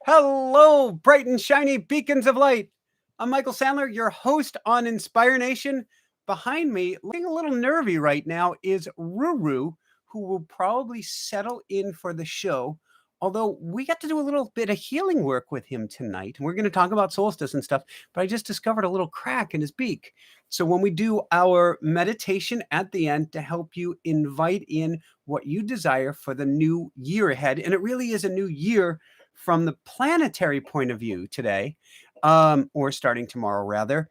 Hello, bright and shiny beacons of light. I'm Michael Sandler, your host on Inspire Nation. Behind me, looking a little nervy right now, is Ruru, who will probably settle in for the show. Although we got to do a little bit of healing work with him tonight, and we're going to talk about solstice and stuff. But I just discovered a little crack in his beak. So when we do our meditation at the end to help you invite in what you desire for the new year ahead, and it really is a new year from the planetary point of view today, or starting tomorrow rather,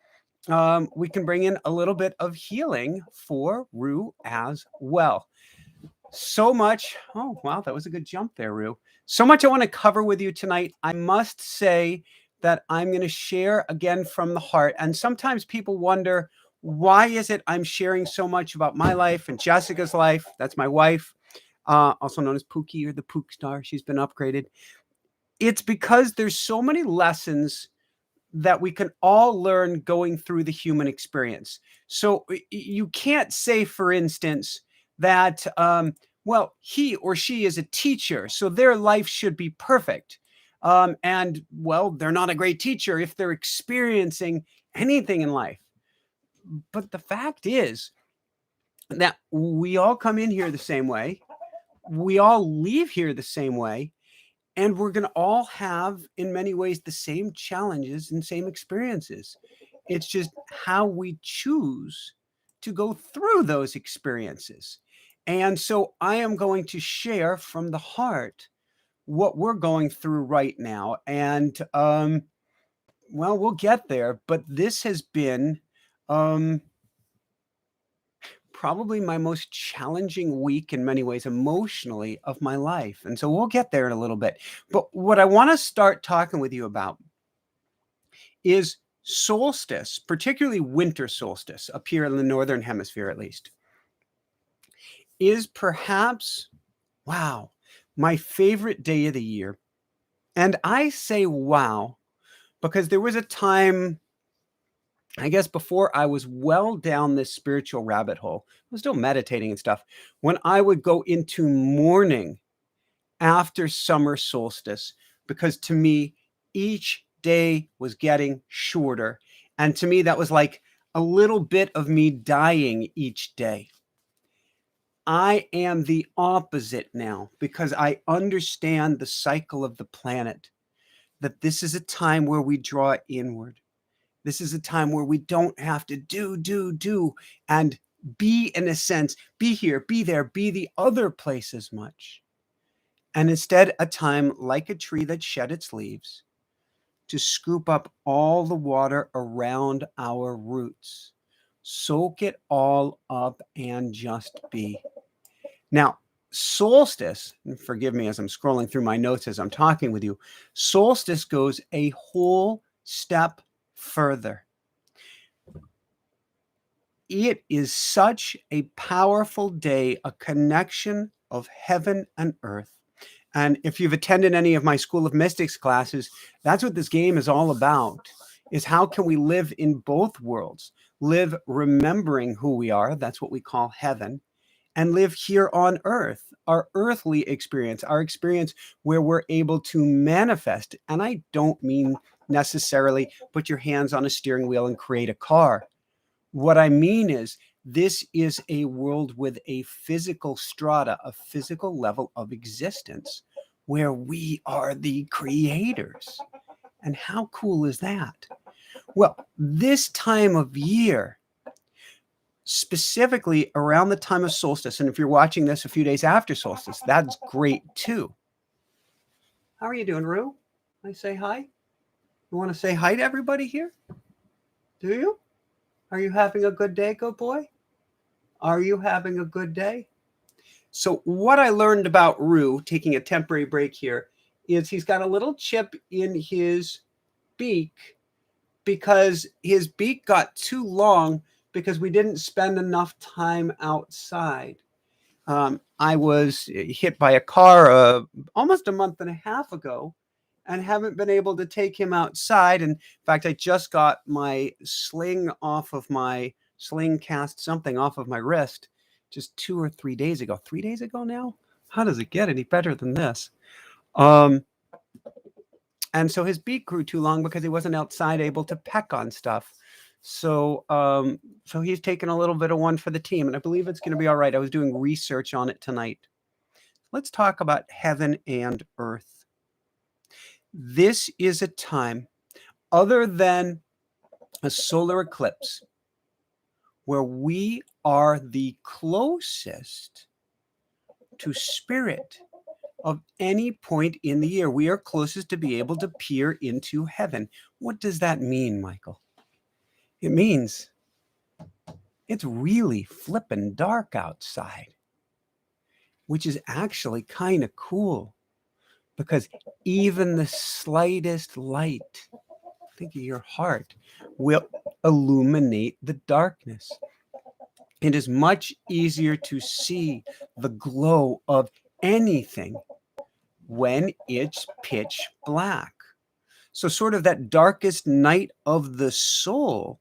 we can bring in a little bit of healing for Rue as well. So much. Oh, wow, that was a good jump there, Rue. So much I want to cover with you tonight. I must say that I'm going to share again from the heart. And sometimes people wonder, why is it I'm sharing so much about my life and Jessica's life? That's my wife, also known as Pookie or the Pook Star. She's been upgraded. It's because there's so many lessons that we can all learn going through the human experience. So you can't say, for instance, that, well, he or she is a teacher, so their life should be perfect. And, well, they're not a great teacher if they're experiencing anything in life. But the fact is that we all come in here the same way, we all leave here the same way, and we're going to all have, in many ways, the same challenges and same experiences. It's just how we choose to go through those experiences. And so I am going to share from the heart what we're going through right now. And, well, we'll get there. But this has been um, probably my most challenging week in many ways emotionally of my life. And so we'll get there in a little bit. But what I want to start talking with you about is solstice, particularly winter solstice up here in the northern hemisphere at least, is perhaps, wow, my favorite day of the year. And I say wow because there was a time, I guess, before I was well down this spiritual rabbit hole, I was still meditating and stuff, when I would go into mourning after summer solstice, because to me, each day was getting shorter. And to me, that was like a little bit of me dying each day. I am the opposite now because I understand the cycle of the planet, that this is a time where we draw inward. This is a time where we don't have to do, and be, in a sense, be here, be there, be the other place as much. And instead, a time like a tree that shed its leaves to scoop up all the water around our roots, soak it all up, and just be. Now, solstice, and forgive me as I'm scrolling through my notes as I'm talking with you, solstice goes a whole step further. It is such a powerful day, a connection of heaven and earth. And if you've attended any of my School of Mystics classes, that's what this game is all about, is how can we live in both worlds, live remembering who we are, that's what we call heaven, and live here on earth, our earthly experience, our experience where we're able to manifest. And I don't mean necessarily put your hands on a steering wheel and create a car. What I mean is, this is a world with a physical strata, a physical level of existence where we are the creators. And how cool is that? Well, this time of year, specifically around the time of solstice, and if you're watching this a few days after solstice, that's great too. How are you doing, Rue? I say hi? You want to say hi to everybody here? Do you? Are you having a good day, good boy? Are you having a good day? So what I learned about Rue, taking a temporary break here, is he's got a little chip in his beak because his beak got too long because we didn't spend enough time outside. I was hit by a car almost a month and a half ago and haven't been able to take him outside. And in fact, I just got my sling cast something off of my wrist just 2 or 3 days ago. 3 days ago now? How does it get any better than this? Um, And so his beak grew too long because he wasn't outside able to peck on stuff. So so he's taken a little bit of one for the team, and I believe it's going to be all right. I was doing research on it tonight. Let's talk about heaven and earth. This is a time, other than a solar eclipse, where we are the closest to spirit of any point in the year. We are closest to be able to peer into heaven. What does that mean, Michael? It means it's really flippin' dark outside, which is actually kind of cool because even the slightest light, think of your heart, will illuminate the darkness. It is much easier to see the glow of anything when it's pitch black. So sort of that darkest night of the soul,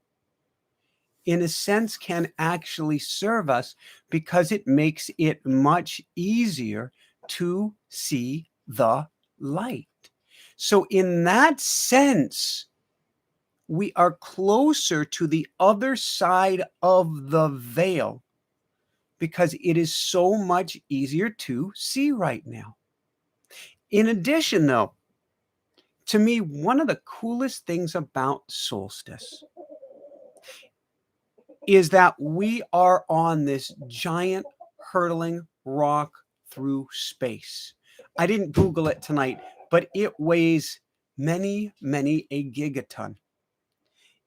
in a sense, can actually serve us because it makes it much easier to see the light. So in that sense, we are closer to the other side of the veil because it is so much easier to see right now. In addition, though, to me, one of the coolest things about solstice is that we are on this giant hurtling rock through space. I didn't Google it tonight, but it weighs many, many a gigaton.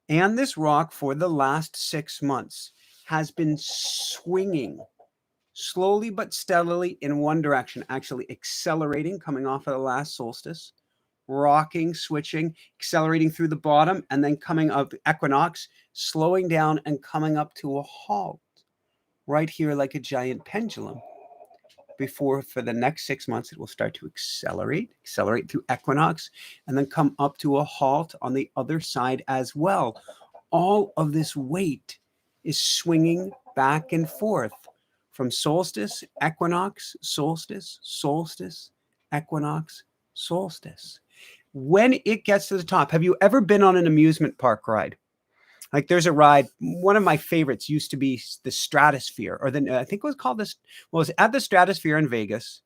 And this rock, for the last 6 months, has been swinging slowly but steadily in one direction, actually accelerating, coming off of the last solstice, rocking, switching, accelerating through the bottom, and then coming up equinox, slowing down and coming up to a halt right here like a giant pendulum. Before, for the next 6 months, it will start to accelerate through equinox, and then come up to a halt on the other side as well. All of this weight is swinging back and forth from solstice, equinox, solstice, solstice, equinox, solstice. When it gets to the top, have you ever been on an amusement park ride? Like there's a ride, one of my favorites used to be the Stratosphere, or then I think it was called this, well, it was at the Stratosphere in Vegas.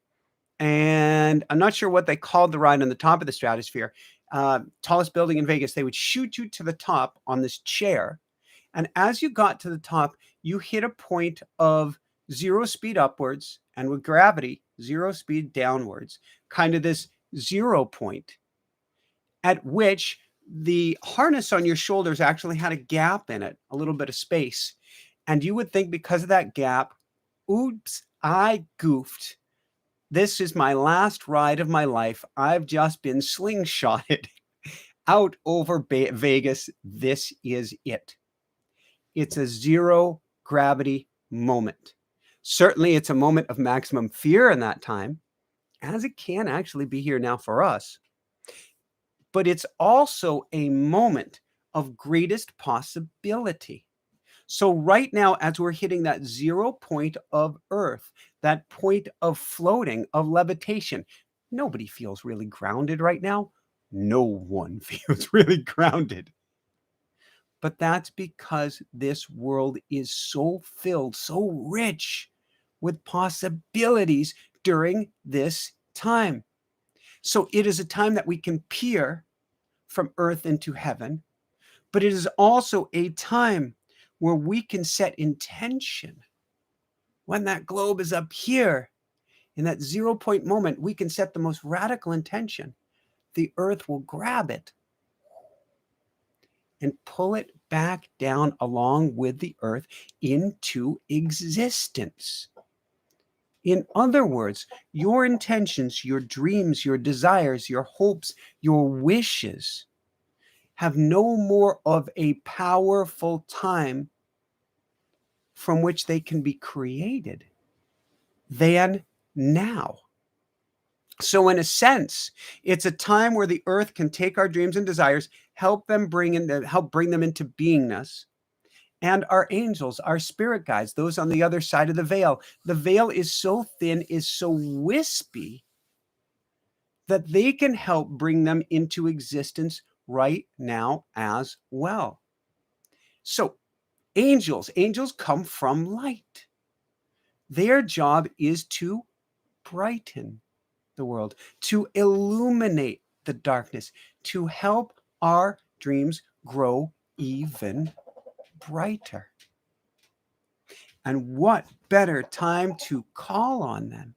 And I'm not sure what they called the ride on the top of the Stratosphere. Tallest building in Vegas. They would shoot you to the top on this chair. And as you got to the top, you hit a point of 0 speed upwards, and with gravity, 0 speed downwards, kind of this 0 point at which the harness on your shoulders actually had a gap in it, a little bit of space. And you would think because of that gap, oops, I goofed. This is my last ride of my life. I've just been slingshotted out over Vegas. This is it. It's a 0 gravity moment. Certainly, it's a moment of maximum fear in that time, as it can actually be here now for us. But it's also a moment of greatest possibility. So right now, as we're hitting that 0 point of Earth, that point of floating, of levitation, nobody feels really grounded right now. No one feels really grounded. But that's because this world is so filled, so rich with possibilities during this time. So it is a time that we can peer from earth into heaven, but it is also a time where we can set intention. When that globe is up here, in that 0 point moment, we can set the most radical intention. The earth will grab it and pull it back down along with the earth into existence. In other words, your intentions, your dreams, your desires, your hopes, your wishes have no more of a powerful time from which they can be created than now. So in a sense, it's a time where the earth can take our dreams and desires, help bring them into beingness. And our angels, our spirit guides, those on the other side of the veil. The veil is so thin, is so wispy, that they can help bring them into existence right now as well. So, angels come from light. Their job is to brighten the world, to illuminate the darkness, to help our dreams grow even brighter. And what better time to call on them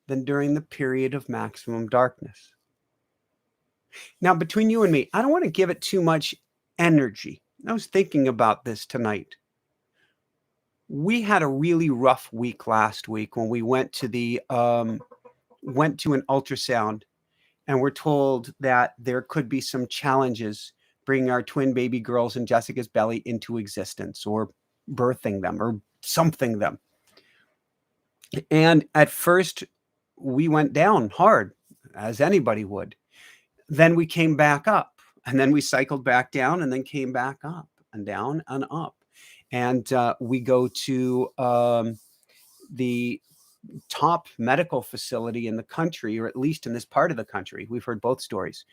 than during the period of maximum darkness? Now, between you and me, I don't want to give it too much energy. I was thinking about this tonight. We had a really rough week last week when we went to an ultrasound, and we're told that there could be some challenges bringing our twin baby girls in Jessica's belly into existence, or birthing them, or something them. And at first, we went down hard, as anybody would. Then we came back up, and then we cycled back down, and then came back up and down and up. And we go to the top medical facility in the country, or at least in this part of the country. We've heard both stories.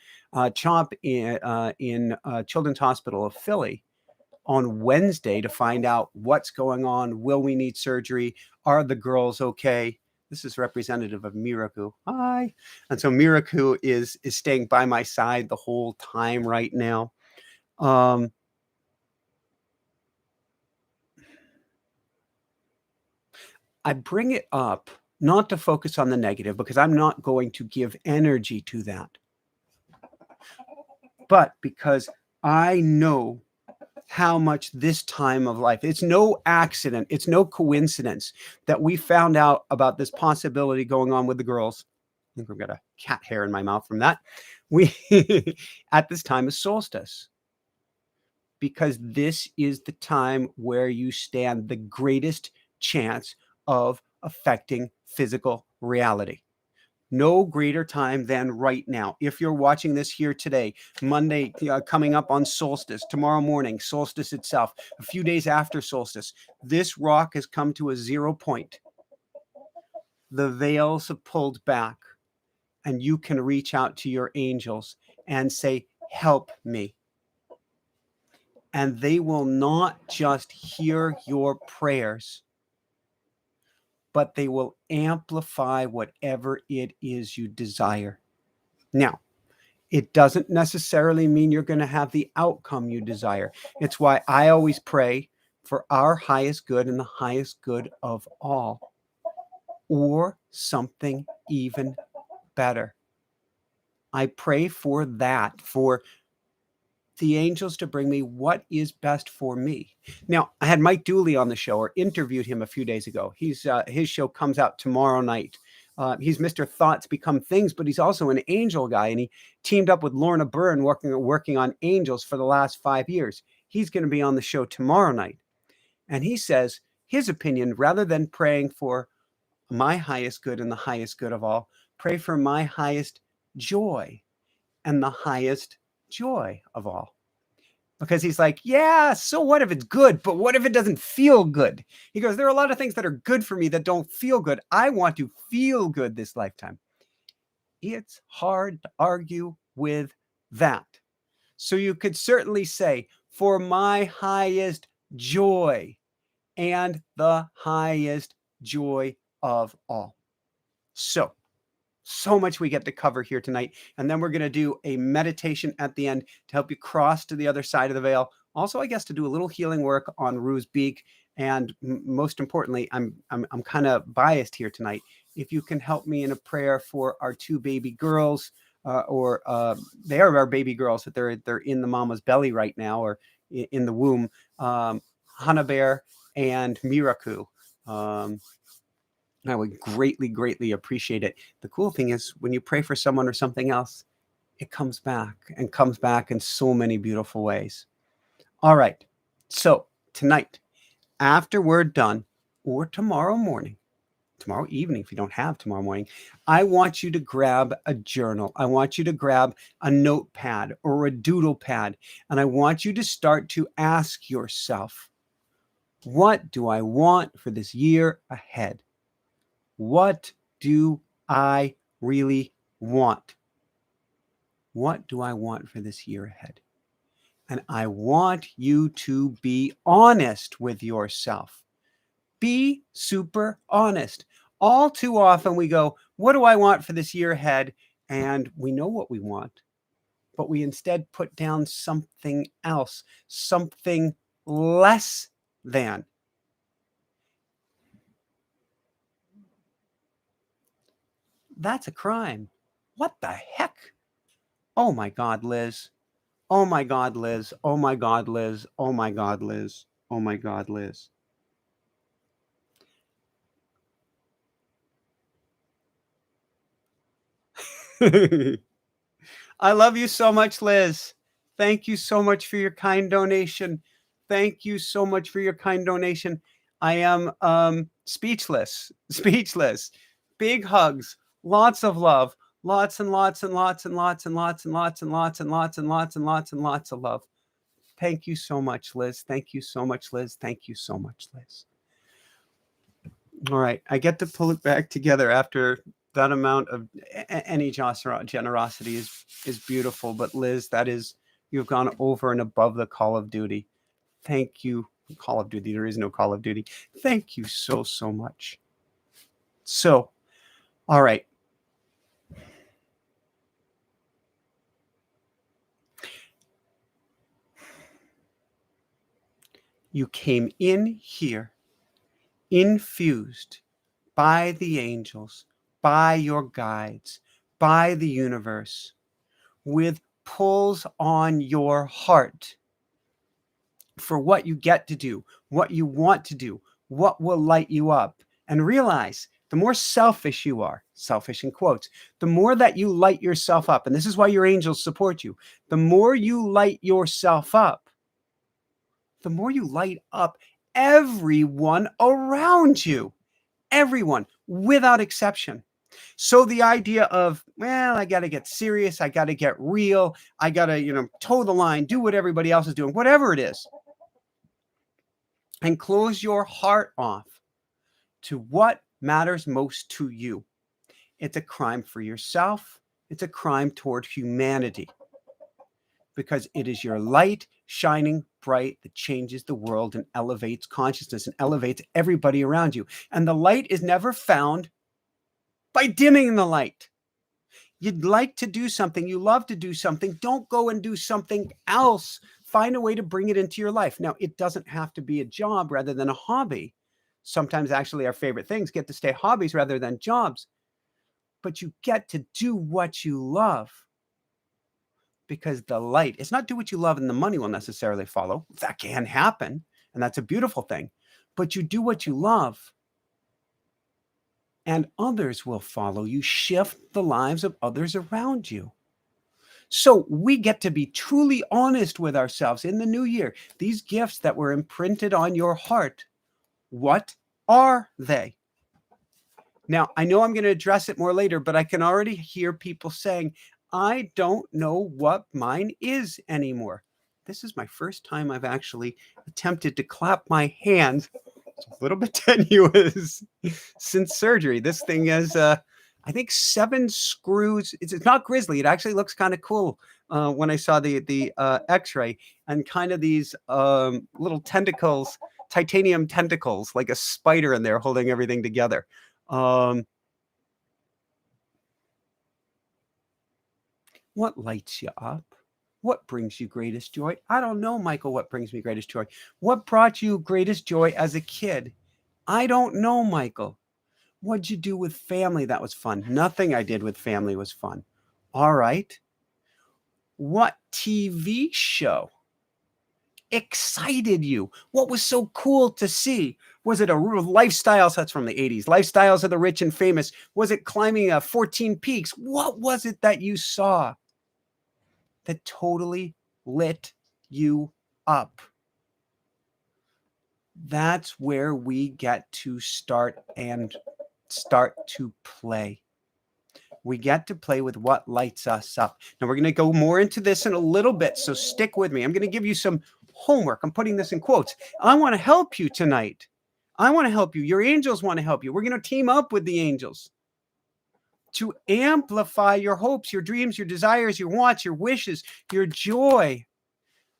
CHOP in Children's Hospital of Philly on Wednesday to find out what's going on. Will we need surgery? Are the girls okay? This is representative of Miraku. Hi. And so Miraku is staying by my side the whole time right now. I bring it up not to focus on the negative, because I'm not going to give energy to that, but because I know how much this time of life, it's no accident, it's no coincidence that we found out about this possibility going on with the girls. I think I've got a cat hair in my mouth from that. We at this time of solstice, because this is the time where you stand the greatest chance of affecting physical reality. No greater time than right now. If you're watching this here today, Monday, coming up on solstice, tomorrow morning, solstice itself, a few days after solstice, this rock has come to a 0 point. The veils have pulled back, and you can reach out to your angels and say, help me. And they will not just hear your prayers, but they will amplify whatever it is you desire. Now, it doesn't necessarily mean you're going to have the outcome you desire. It's why I always pray for our highest good and the highest good of all, or something even better. I pray for that, for the angels to bring me what is best for me. Now, I had Mike Dooley on the show, or interviewed him a few days ago. His show comes out tomorrow night. He's Mr. Thoughts Become Things, but he's also an angel guy, and he teamed up with Lorna Byrne working on angels for the last 5 years. He's going to be on the show tomorrow night. And he says his opinion, rather than praying for my highest good and the highest good of all, pray for my highest joy and the highest joy of all. Because he's like, yeah, so what if it's good, but what if it doesn't feel good? He goes, there are a lot of things that are good for me that don't feel good. I want to feel good this lifetime. It's hard to argue with that. So you could certainly say, for my highest joy and the highest joy of all. So much we get to cover here tonight. And then we're going to do a meditation at the end to help you cross to the other side of the veil. Also, I guess, to do a little healing work on Rue's beak. And most importantly, I'm kind of biased here tonight. If you can help me in a prayer for our 2 baby girls, or they are our baby girls, that they're in the mama's belly right now, or in the womb, Hana Bear and Miraku. I would greatly, greatly appreciate it. The cool thing is, when you pray for someone or something else, it comes back in so many beautiful ways. All right. So tonight, after we're done, or tomorrow evening, if you don't have tomorrow morning, I want you to grab a journal. I want you to grab a notepad or a doodle pad. And I want you to start to ask yourself, what do I want for this year ahead? What do I really want. What do I want for this year ahead? And I want you to be honest with yourself. Be super honest. All too often we go, what do I want for this year ahead? And we know what we want, but we instead put down something else, something less than. That's a crime. What the heck? Oh my God, Liz. Oh my God, Liz. Oh my God, Liz. Oh my God, Liz. Oh my God, Liz. I love you so much, Liz. Thank you so much for your kind donation. Thank you so much for your kind donation. I am speechless. Speechless. Big hugs, lots of love, lots and lots and lots and lots and lots and lots and lots and lots and lots and lots and lots of love. Thank you so much, Liz. Thank you so much, Liz. Thank you so much, Liz. All right, I get to pull it back together after that amount of any generosity is beautiful. But Liz, that is, you've gone over and above the Call of Duty. Thank you. Call of Duty. There is no Call of Duty. Thank you so, so much. So, all right. You came in here infused by the angels, by your guides, by the universe, with pulls on your heart for what you get to do, what you want to do, what will light you up. And realize the more selfish you are, selfish in quotes, the more that you light yourself up. And this is why your angels support you. The more you light yourself up, the more you light up everyone around you, everyone without exception. So the idea of, well, I got to get serious, I got to get real, I got to, toe the line, do what everybody else is doing, whatever it is, and close your heart off to what matters most to you. It's a crime for yourself. It's a crime toward humanity, because it is your light shining bright that changes the world and elevates consciousness and elevates everybody around you. And the light is never found by dimming the light. You'd like to do something, you love to do something, don't go and do something else. Find a way to bring it into your life. Now, it doesn't have to be a job rather than a hobby. Sometimes actually our favorite things get to stay hobbies rather than jobs. But you get to do what you love, because the light, it's not do what you love and the money will necessarily follow. That can happen, and that's a beautiful thing. But you do what you love, and others will follow. You shift the lives of others around you. So we get to be truly honest with ourselves in the new year. These gifts that were imprinted on your heart, what are they? Now, I know I'm going to address it more later, but I can already hear people saying, I don't know what mine is anymore. This is my first time I've actually attempted to clap my hands. It's a little bit tenuous since surgery. This thing has, I think, 7 screws. It's not grizzly. It actually looks kind of cool when I saw the X-ray, and kind of these little tentacles, titanium tentacles, like a spider in there holding everything together. What lights you up? What brings you greatest joy? I don't know, Michael, what brings me greatest joy. What brought you greatest joy as a kid? I don't know, Michael. What'd you do with family that was fun? Nothing I did with family was fun. All right. What TV show excited you? What was so cool to see? Was it a lifestyle? So that's from the 80s. Lifestyles of the rich and famous. Was it climbing 14 peaks? What was it that you saw that totally lit you up? That's where we get to start to play. We get to play with what lights us up. Now, we're going to go more into this in a little bit, so stick with me. I'm going to give you some homework. I'm putting this in quotes. I want to help you tonight. I want to help you. Your angels want to help you. We're going to team up with the angels. to amplify your hopes, your dreams, your desires, your wants, your wishes, your joy.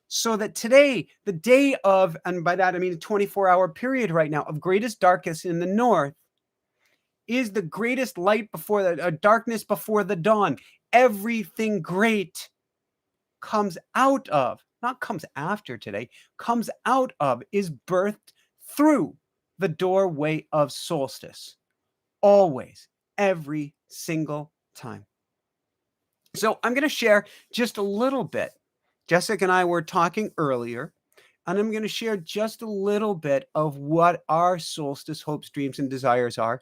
So that today, the day of, and by that I mean a 24-hour period right now, of greatest darkness in the north, is the greatest light before the darkness before the dawn. Everything great comes out of, not comes after today, comes out of, is birthed through the doorway of solstice. Always, every single time. So I'm going to share just a little bit. Jessica and I were talking earlier, and I'm going to share just a little bit of what our solstice hopes, dreams, and desires are.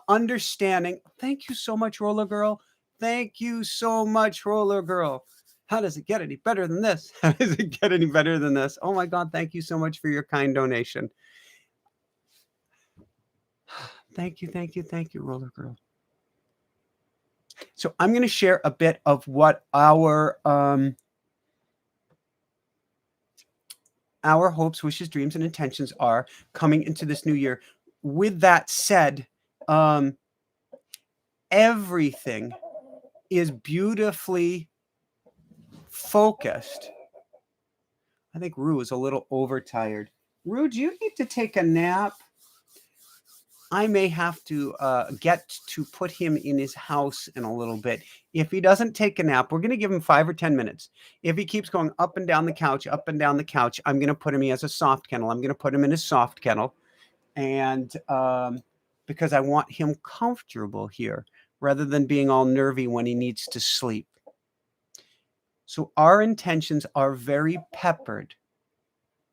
Understanding. Thank you so much, Roller Girl. Thank you so much, Roller Girl. How does it get any better than this? How does it get any better than this? Oh my God, thank you so much for your kind donation. Thank you, Roller Girl. So I'm going to share a bit of what our hopes, wishes, dreams, and intentions are coming into this new year. With that said, everything is beautifully focused. I think Rue is a little overtired. Rue, do you need to take a nap? I may have to get to put him in his house in a little bit. If he doesn't take a nap, we're going to give him 5 or 10 minutes. If he keeps going up and down the couch, I'm going to put him, he has a soft kennel. I'm going to put him in his soft kennel. And because I want him comfortable here rather than being all nervy when he needs to sleep. So our intentions are very peppered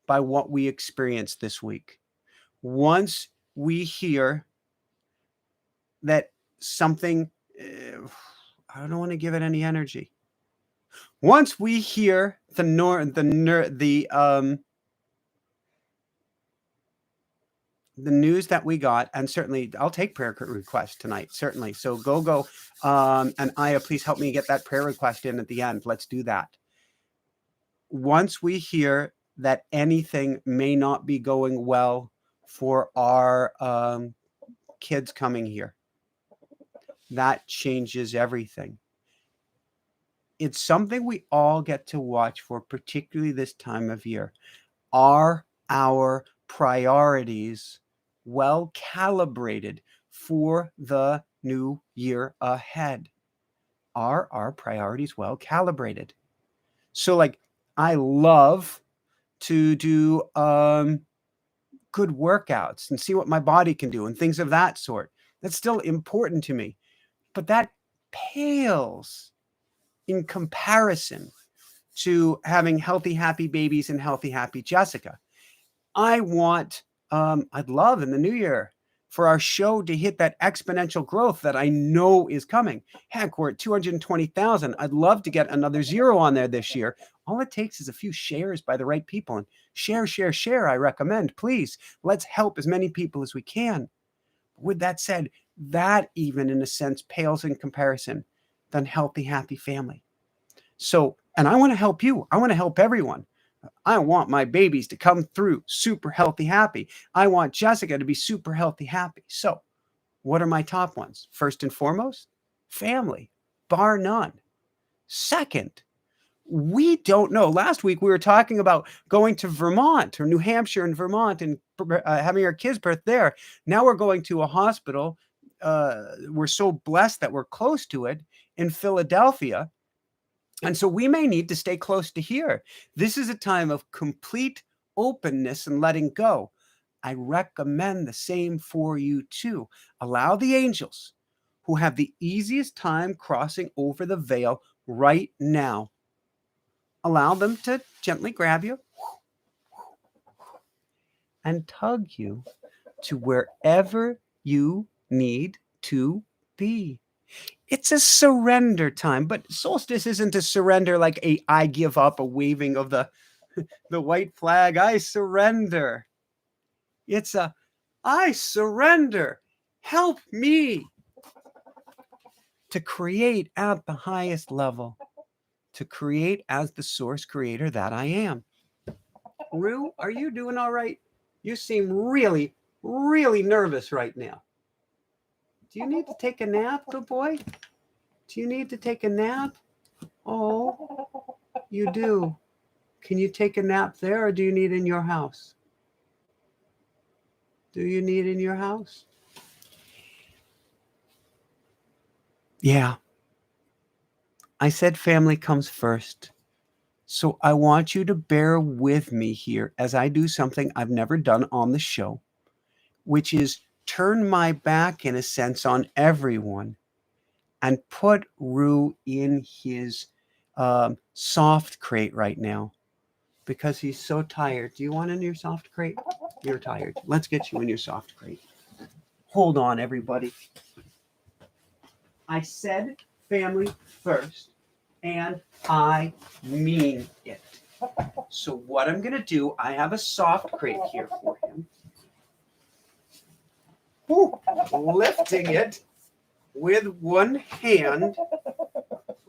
by what we experienced this week. Once we hear that something, I don't want to give it any energy. Once we hear the news that we got, and certainly I'll take prayer requests tonight, certainly. So go. And Aya, please help me get that prayer request in at the end. Let's do that. Once we hear that anything may not be going well for our kids coming here, that changes everything. It's something we all get to watch for, particularly this time of year. Are our priorities well calibrated for the new year ahead? Are our priorities well calibrated? So, like, I love to do good workouts and see what my body can do and things of that sort. That's still important to me. But that pales in comparison to having healthy, happy babies and healthy, happy Jessica. I want, I'd love in the new year for our show to hit that exponential growth that I know is coming. Heck, we're at 220,000. I'd love to get another 0 on there this year. All it takes is a few shares by the right people. And share, I recommend. Please, let's help as many people as we can. With that said, that even in a sense pales in comparison than healthy, happy family. So, and I want to help you. I want to help everyone. I want my babies to come through super healthy, happy. I want Jessica to be super healthy, happy. So what are my top ones? First and foremost, family, bar none. Second, we don't know. Last week we were talking about going to Vermont or New Hampshire and Vermont and having our kids' birth there. Now we're going to a hospital. We're so blessed that we're close to it in Philadelphia. And so we may need to stay close to here. This is a time of complete openness and letting go. I recommend the same for you too. Allow the angels who have the easiest time crossing over the veil right now. Allow them to gently grab you and tug you to wherever you need to be. It's a surrender time, but solstice isn't a surrender like a I give up, a waving of the white flag. I surrender. It's a I surrender. Help me to create at the highest level, to create as the source creator that I am. Rue, are you doing all right? You seem really, really nervous right now. Do you need to take a nap, good boy? Do you need to take a nap? Oh, you do. Can you take a nap there, or do you need in your house? Do you need in your house? Yeah. I said family comes first. So I want you to bear with me here as I do something I've never done on the show, which is turn my back in a sense on everyone and put Rue in his soft crate right now because he's so tired. Do you want in your soft crate? You're tired. Let's get you in your soft crate. Hold on, everybody. I said family first, and I mean it. So what I'm going to do, I have a soft crate here for him. Ooh, lifting it with one hand.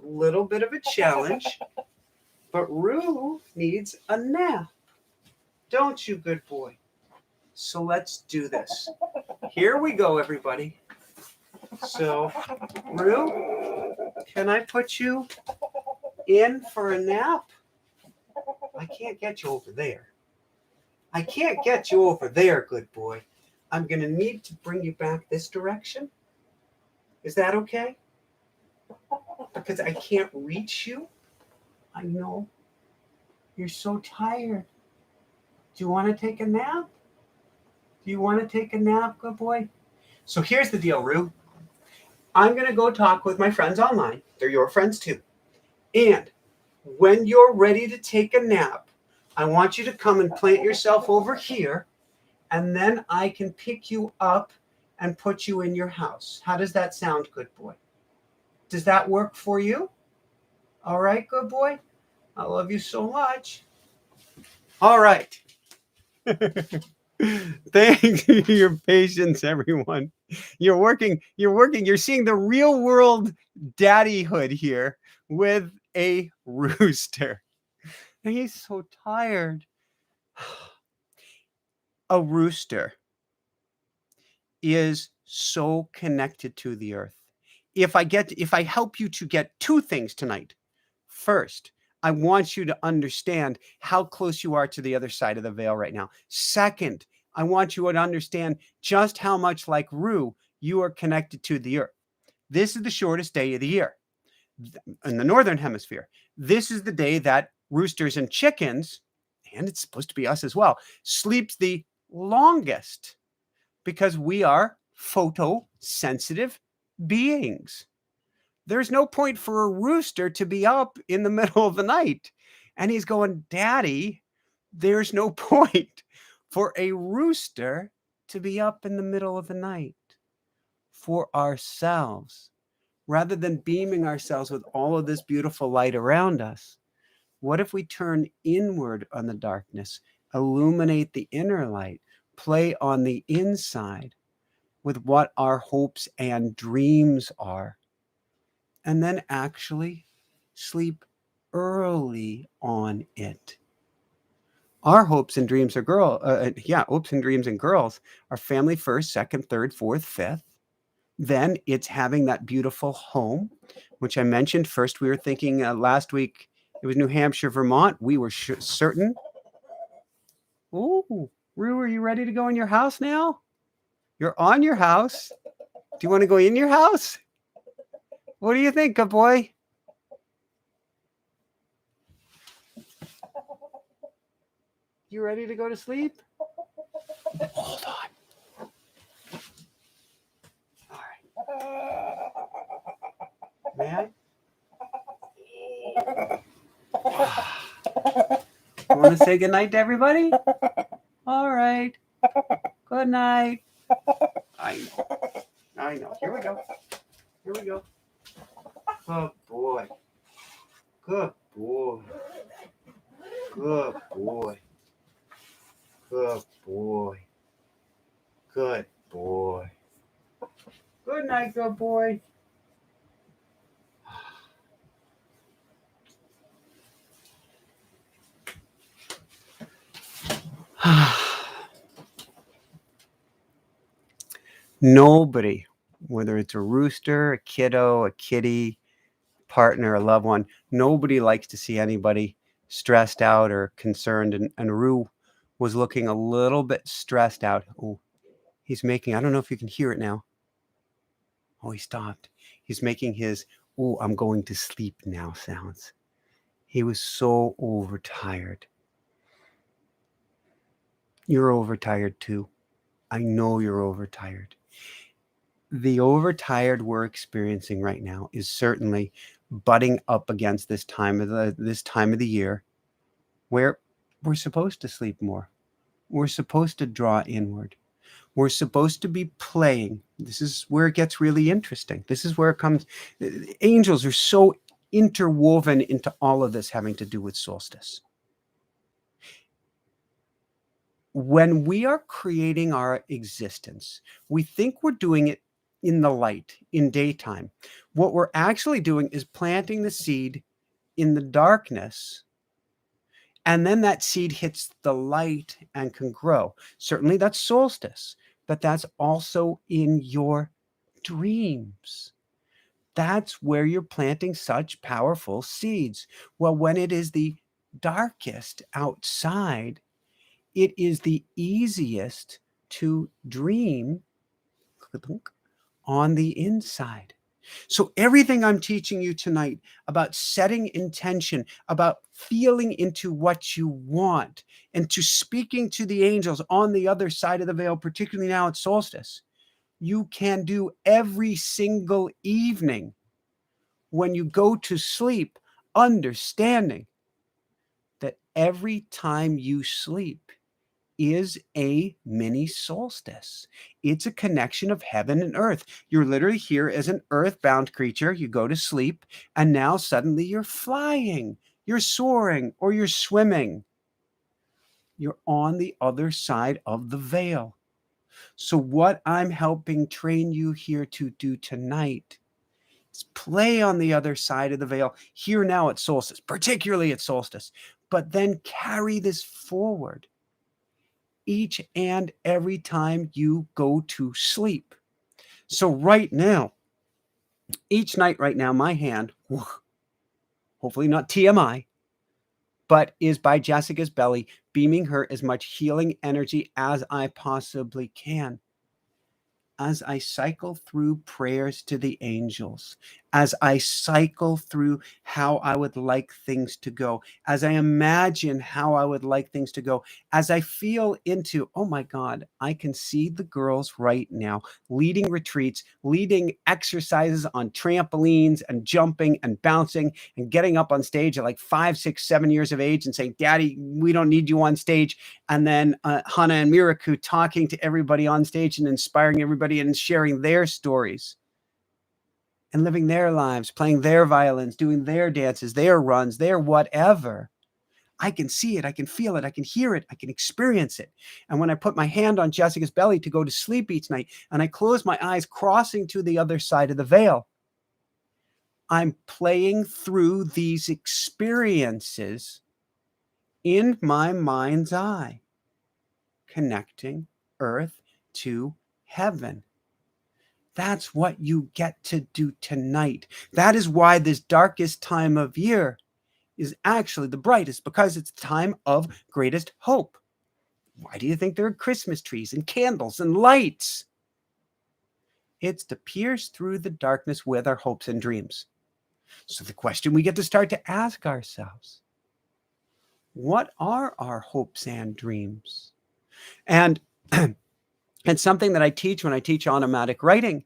Little bit of a challenge. But Rue needs a nap. Don't you, good boy? So let's do this. Here we go, everybody. So, Rue, can I put you in for a nap? I can't get you over there. I can't get you over there, good boy. I'm going to need to bring you back this direction. Is that okay? Because I can't reach you. I know. You're so tired. Do you want to take a nap? Do you want to take a nap, good boy? So here's the deal, Rue. I'm going to go talk with my friends online. They're your friends too. And when you're ready to take a nap, I want you to come and plant yourself over here, and then I can pick you up and put you in your house. How does that sound, good boy? Does that work for you? All right, good boy. I love you so much. All right. Thanks for your patience, everyone. You're working, you're seeing the real world daddyhood here with a rooster. And he's so tired. A rooster is so connected to the earth. If I help you to get two things tonight. First, I want you to understand how close you are to the other side of the veil right now. Second, I want you to understand just how much like Rue you are connected to the earth. This is the shortest day of the year in the northern hemisphere. This is the day that roosters and chickens, and it's supposed to be us as well, sleeps the longest because we are photosensitive beings. There's no point for a rooster to be up in the middle of the night. And he's going, Daddy, there's no point for a rooster to be up in the middle of the night. For ourselves, rather than beaming ourselves with all of this beautiful light around us, what if we turn inward on the darkness, illuminate the inner light, play on the inside with what our hopes and dreams are, and then actually sleep early on it. Our hopes and dreams are hopes and dreams and girls are family first, second, third, fourth, fifth. Then it's having that beautiful home, which I mentioned. First, we were thinking last week, it was New Hampshire, Vermont. We were certain. Ooh, Rue, are you ready to go in your house now? You're on your house. Do you want to go in your house? What do you think, good boy? You ready to go to sleep? Hold on. All right. May I? You want to say goodnight to everybody? All right. Good night. I know. Here we go. Good boy. Good boy. Good boy. Good boy. Good boy. Good night, good boy. Nobody whether it's a rooster, a kiddo, a kitty, partner, a loved one. Nobody likes to see anybody stressed out or concerned. And Rue was looking a little bit stressed out. Oh, he's making, I don't know if you can hear it now. Oh, he stopped. He's making his, oh, I'm going to sleep now sounds. He was so overtired. You're overtired too. I know you're overtired. The overtired we're experiencing right now is certainly butting up against this time of the year where we're supposed to sleep more. We're supposed to draw inward. We're supposed to be playing. This is where it gets really interesting. This is where it comes. Angels are so interwoven into all of this having to do with solstice. When we are creating our existence, we think we're doing it in the light, in daytime. What we're actually doing is planting the seed in the darkness, and then that seed hits the light and can grow. Certainly that's solstice, but that's also in your dreams. That's where you're planting such powerful seeds. Well, when it is the darkest outside, it is the easiest to dream on the inside. So everything I'm teaching you tonight about setting intention, about feeling into what you want, and to speaking to the angels on the other side of the veil, particularly now at solstice, you can do every single evening when you go to sleep, understanding that every time you sleep is a mini solstice. It's a connection of heaven and earth. You're literally here as an earthbound creature. You go to sleep, and now suddenly you're flying, you're soaring, or you're swimming. You're on the other side of the veil. So, what I'm helping train you here to do tonight is play on the other side of the veil here now at solstice, particularly at solstice, but then carry this forward each and every time you go to sleep. So right now, each night right now, my hand, hopefully not TMI, but is by Jessica's belly, beaming her as much healing energy as I possibly can. As I cycle through prayers to the angels, as I cycle through how I would like things to go, as I imagine how I would like things to go, as I feel into, oh my God, I can see the girls right now leading retreats, leading exercises on trampolines and jumping and bouncing and getting up on stage at like 5, 6, 7 years of age and saying, Daddy, we don't need you on stage. And then Hana and Miraku talking to everybody on stage and inspiring everybody and sharing their stories and living their lives, playing their violins, doing their dances, their runs, their whatever. I can see it, I can feel it, I can hear it, I can experience it. And when I put my hand on Jessica's belly to go to sleep each night and I close my eyes, crossing to the other side of the veil, I'm playing through these experiences in my mind's eye, connecting earth to heaven. That's what you get to do tonight. That is why this darkest time of year is actually the brightest, because it's the time of greatest hope. Why do you think there are Christmas trees and candles and lights? It's to pierce through the darkness with our hopes and dreams. So the question we get to start to ask ourselves, what are our hopes and dreams? And it's something that I teach when I teach automatic writing,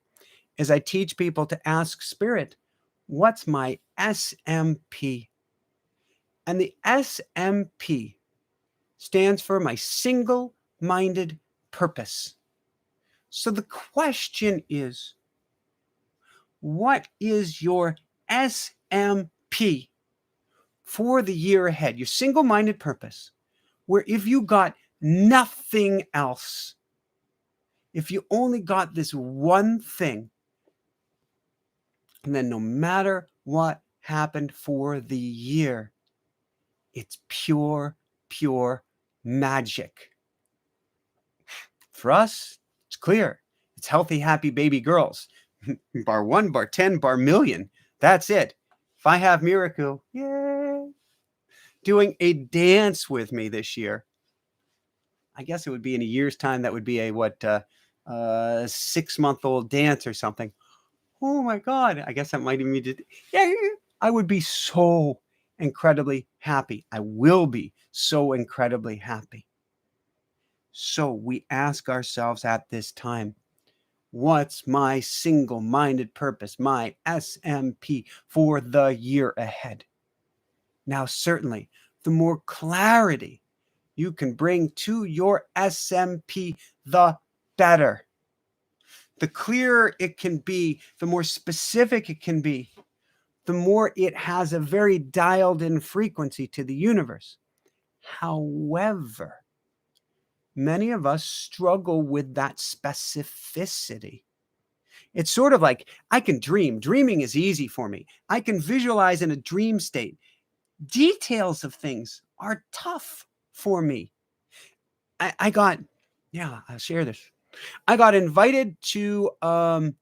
is I teach people to ask Spirit, what's my SMP? And the SMP stands for my single-minded purpose. So the question is, what is your SMP for the year ahead? Your single-minded purpose, where if you got nothing else, if you only got this one thing, and then no matter what happened for the year, it's pure, pure magic. For us, it's clear. It's healthy, happy baby girls. bar 1, bar 10, bar million. That's it. If I have Miracle, yay, doing a dance with me this year, I guess it would be in a year's time. That would be a 6-month-old dance or something. Oh my God. I guess that might even be, yeah, I would be so incredibly happy. I will be so incredibly happy. So we ask ourselves at this time, what's my single-minded purpose, my SMP for the year ahead? Now, certainly, the more clarity you can bring to your SMP, the better. The clearer it can be, the more specific it can be, the more it has a very dialed in frequency to the universe. However, many of us struggle with that specificity. It's sort of like I can dream. Dreaming is easy for me. I can visualize in a dream state. Details of things are tough for me. I'll share this. I got invited to, I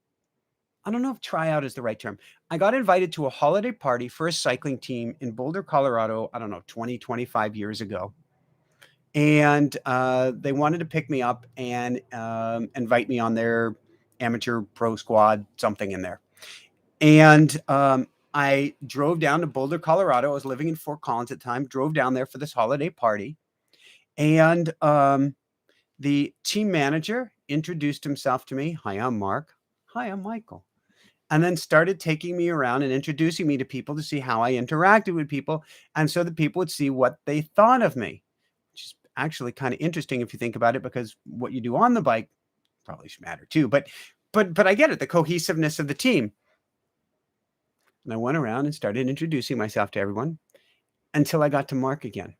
don't know if tryout is the right term. I got invited to a holiday party for a cycling team in Boulder, Colorado, I don't know, 20, 25 years ago. And they wanted to pick me up and invite me on their amateur pro squad, something in there. And I drove down to Boulder, Colorado. I was living in Fort Collins at the time, drove down there for this holiday party. And the team manager introduced himself to me. Hi, I'm Mark. Hi, I'm Michael. And then started taking me around and introducing me to people to see how I interacted with people. And so that people would see what they thought of me, which is actually kind of interesting if you think about it, because what you do on the bike probably should matter too. But I get it, the cohesiveness of the team. And I went around and started introducing myself to everyone until I got to Mark again.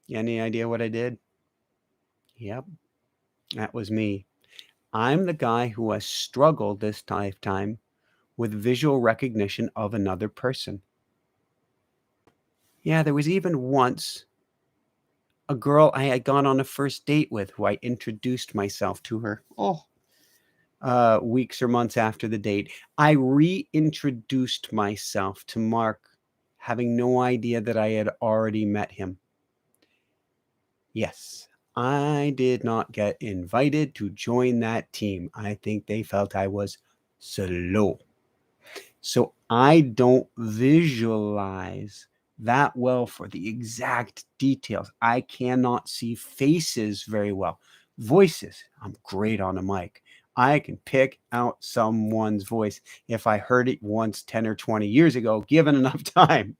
Any idea what I did? Yep, that was me. I'm the guy who has struggled this lifetime with visual recognition of another person. Yeah, there was even once a girl I had gone on a first date with who I introduced myself to her. Weeks or months after the date, I reintroduced myself to Mark, having no idea that I had already met him. Yes, I did not get invited to join that team. I think they felt I was slow. So I don't visualize that well for the exact details. I cannot see faces very well. Voices, I'm great on a mic. I can pick out someone's voice if I heard it once 10 or 20 years ago, given enough time,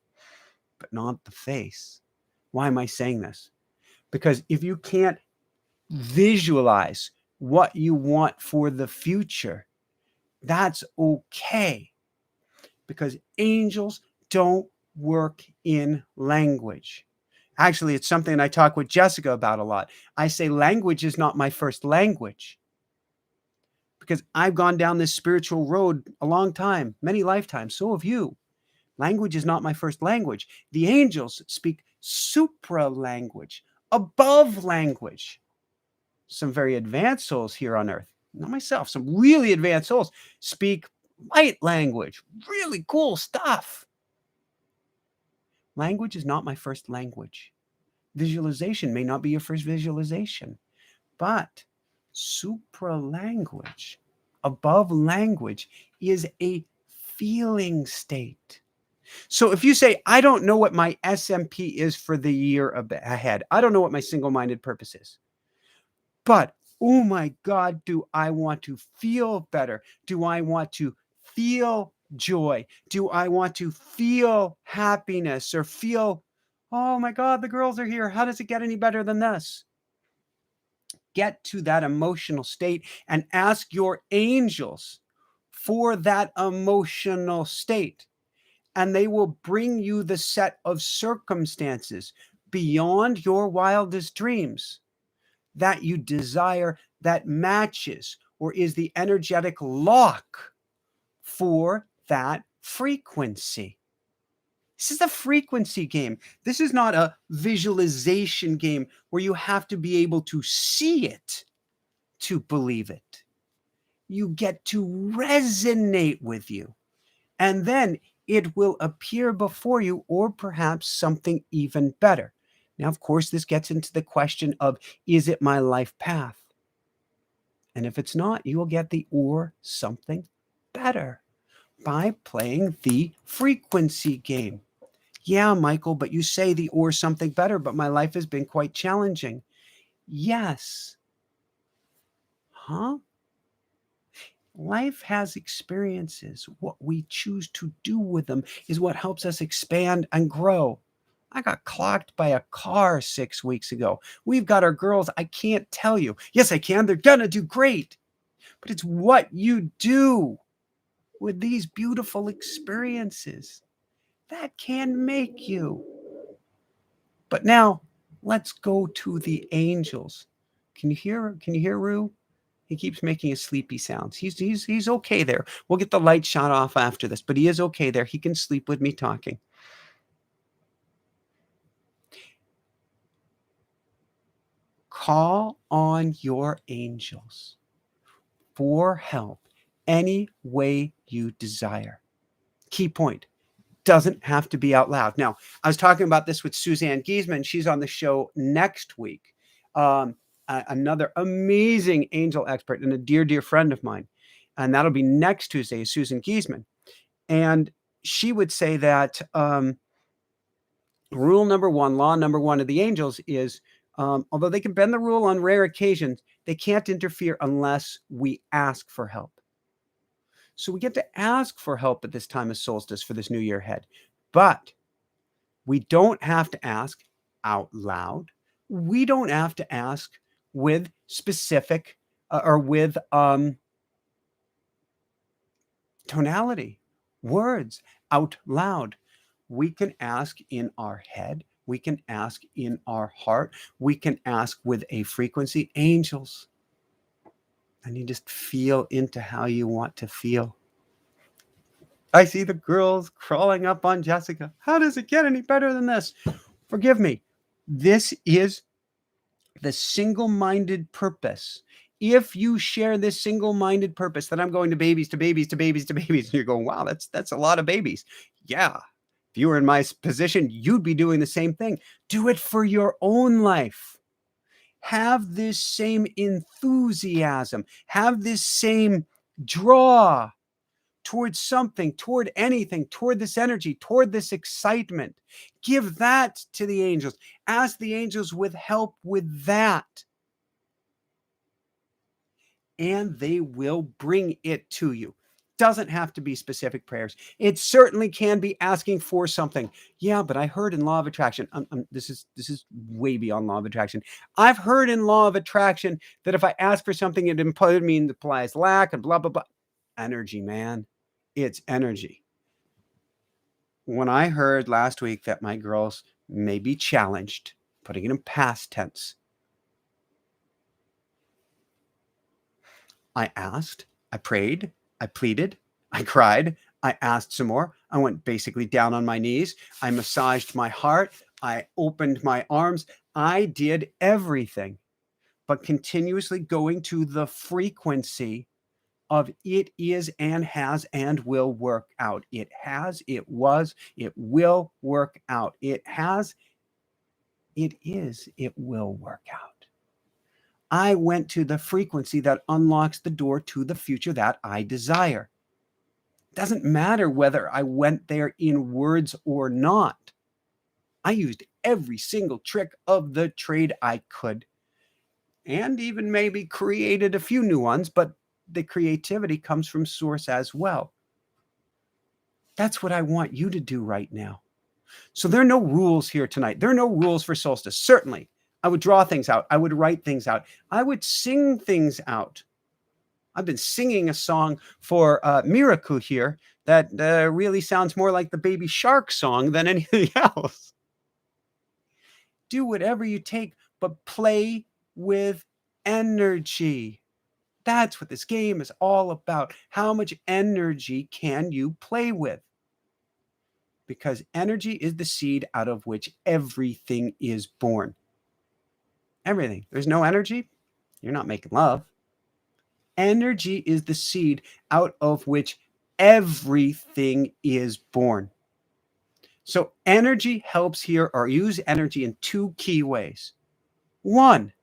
but not the face. Why am I saying this? Because if you can't visualize what you want for the future, that's okay. Because angels don't work in language. Actually, it's something I talk with Jessica about a lot. I say language is not my first language. Because I've gone down this spiritual road a long time, many lifetimes. So have you. Language is not my first language. The angels speak supra language, above language. Some very advanced souls here on earth, not myself, some really advanced souls speak light language, really cool stuff. Language is not my first language. Visualization may not be your first visualization, but supra language, above language, is a feeling state. So if you say, I don't know what my SMP is for the year ahead, I don't know what my single-minded purpose is, but oh my God, do I want to feel better? Do I want to feel joy? Do I want to feel happiness or feel, oh my God, the girls are here. How does it get any better than this? Get to that emotional state and ask your angels for that emotional state. And they will bring you the set of circumstances beyond your wildest dreams that you desire, that matches or is the energetic lock for that frequency. This is a frequency game. This is not a visualization game where you have to be able to see it to believe it. you get to resonate with you. And then it will appear before you, or perhaps something even better. Now, of course, this gets into the question of, is it my life path? And if it's not, you will get the or something better by playing the frequency game. Yeah, Michael, but you say the or something better, but my life has been quite challenging. Yes. Huh? Life has experiences. What we choose to do with them is what helps us expand and grow. I got clocked by a car 6 weeks ago. We've got our girls. I can't tell you. Yes, I can. They're going to do great. But it's what you do with these beautiful experiences that can make you. But now let's go to the angels. Can you hear Rue? He keeps making his sleepy sounds. He's okay there. We'll get the light shot off after this, but he is okay there. He can sleep with me talking. Call on your angels for help any way you desire. Key point, doesn't have to be out loud. Now, I was talking about this with Suzanne Giesman. She's on the show next week. Another amazing angel expert and a dear, dear friend of mine. And that'll be next Tuesday, Susan Giesman. And she would say that rule number one, law number one of the angels is, although they can bend the rule on rare occasions, they can't interfere unless we ask for help. So we get to ask for help at this time of solstice for this new year ahead. But we don't have to ask out loud. We don't have to ask with specific or with tonality, words out loud. We can ask in our head. We can ask in our heart. We can ask with a frequency. Angels. And you just feel into how you want to feel. I see the girls crawling up on Jessica. How does it get any better than this? Forgive me. This is the single-minded purpose. If you share this single-minded purpose that I'm going to babies, to babies, to babies, to babies, and you're going, wow, that's a lot of babies. Yeah. If you were in my position, you'd be doing the same thing. Do it for your own life. Have this same enthusiasm. Have this same draw towards something, toward anything, toward this energy, toward this excitement. Give that to the angels. Ask the angels with help with that. And they will bring it to you. Doesn't have to be specific prayers. It certainly can be asking for something. Yeah, but I heard in law of attraction, this is way beyond law of attraction. I've heard in law of attraction that if I ask for something, it implies lack and blah, blah, blah. Energy, man. It's energy. When I heard last week that my girls may be challenged, putting it in past tense, I asked, I prayed, I pleaded, I cried, I asked some more. I went basically down on my knees. I massaged my heart. I opened my arms. I did everything, but continuously going to the frequency of it is and has and will work out. It has, it was, it will work out. It has, it is, it will work out. I went to the frequency that unlocks the door to the future that I desire. Doesn't matter whether I went there in words or not. I used every single trick of the trade I could, and even maybe created a few new ones, but the creativity comes from source as well. That's what I want you to do right now. So there are no rules here tonight. There are no rules for solstice. Certainly, I would draw things out. I would write things out. I would sing things out. I've been singing a song for Miracle here that really sounds more like the Baby Shark song than anything else. Do whatever you take, but play with energy. That's what this game is all about. How much energy can you play with? Because energy is the seed out of which everything is born. Everything. There's no energy, you're not making love. Energy is the seed out of which everything is born. So energy helps here, or use energy in two key ways. One,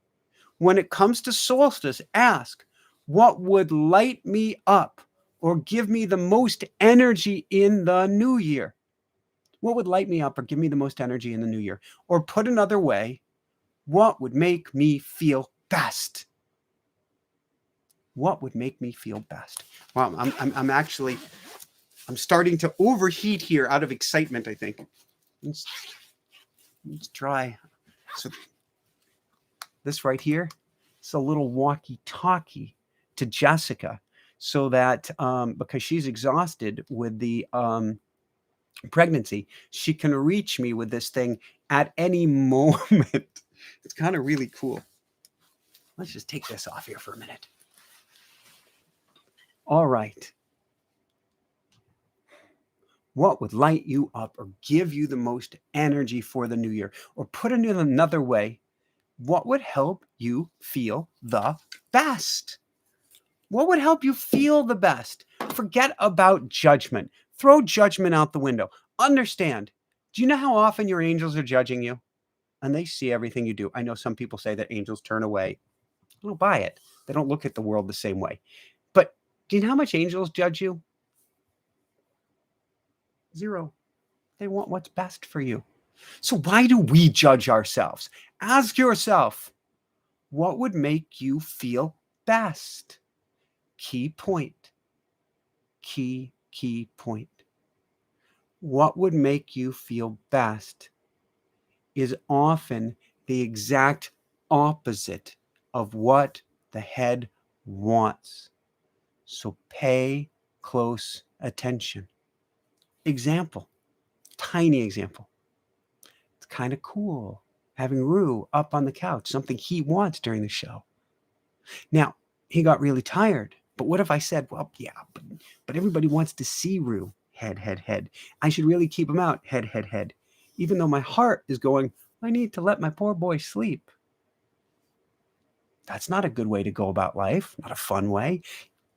when it comes to solstice, ask, what would light me up or give me the most energy in the new year? What would light me up or give me the most energy in the new year? Or put another way, what would make me feel best? What would make me feel best? Well, I'm starting to overheat here out of excitement, I think. Let's try. So this right here, it's a little walkie-talkie to Jessica, so that because she's exhausted with the pregnancy, she can reach me with this thing at any moment. It's kind of really cool. Let's just take this off here for a minute. All right. What would light you up or give you the most energy for the new year? Or put it in another way, what would help you feel the best? What would help you feel the best? Forget about judgment. Throw judgment out the window. Understand. Do you know how often your angels are judging you? And they see everything you do. I know some people say that angels turn away. I don't buy it. They don't look at the world the same way. But do you know how much angels judge you? Zero. They want what's best for you. So why do we judge ourselves? Ask yourself, what would make you feel best? Key point. Key point. What would make you feel best is often the exact opposite of what the head wants. So pay close attention. Example, tiny example. It's kind of cool having Rue up on the couch, something he wants during the show. Now, he got really tired. But what if I said, well, yeah, but everybody wants to see Rue. Head. I should really keep him out. Head. Even though my heart is going, I need to let my poor boy sleep. That's not a good way to go about life. Not a fun way.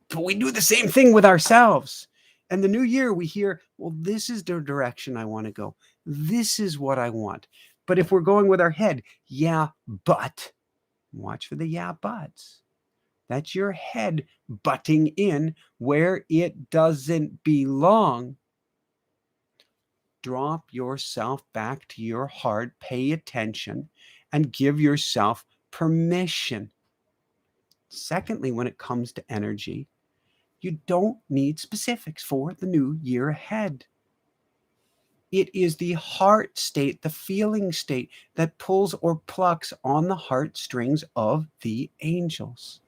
But we do the same thing with ourselves. And the new year, we hear, well, this is the direction I want to go. This is what I want. But if we're going with our head, yeah, but, watch for the yeah, buts. That's your head butting in where it doesn't belong. Drop yourself back to your heart, pay attention, and give yourself permission. Secondly, when it comes to energy, you don't need specifics for the new year ahead. It is the heart state, the feeling state that pulls or plucks on the heartstrings of the angels.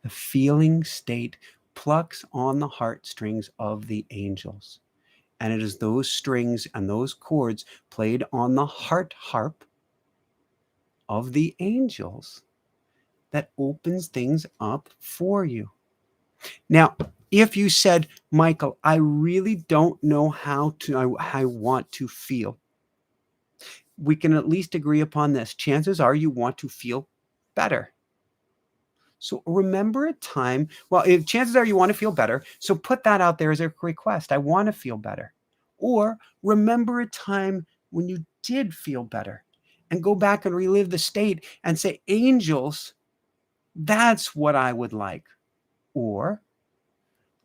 The feeling state plucks on the heartstrings of the angels. And it is those strings and those chords played on the heart harp of the angels that opens things up for you. Now, if you said, Michael, I really don't know how I want to feel, we can at least agree upon this. Chances are you want to feel better. So remember a time, well, if chances are you want to feel better, so put that out there as a request. I want to feel better. Or remember a time when you did feel better and go back and relive the state and say, angels, that's what I would like. Or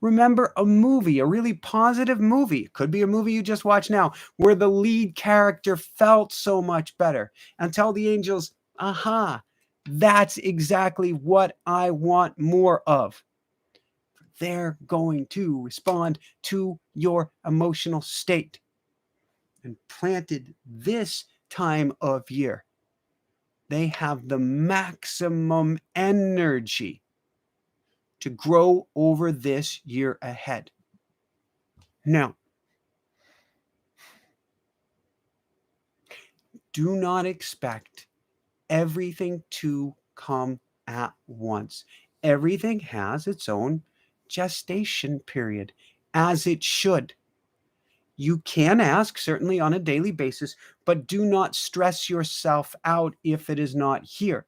remember a movie, a really positive movie. It could be a movie you just watched now where the lead character felt so much better, and tell the angels, aha, that's exactly what I want more of. They're going to respond to your emotional state. And planted this time of year, they have the maximum energy to grow over this year ahead. Now, do not expect everything to come at once. Everything has its own gestation period, as it should. You can ask, certainly on a daily basis, but do not stress yourself out if it is not here.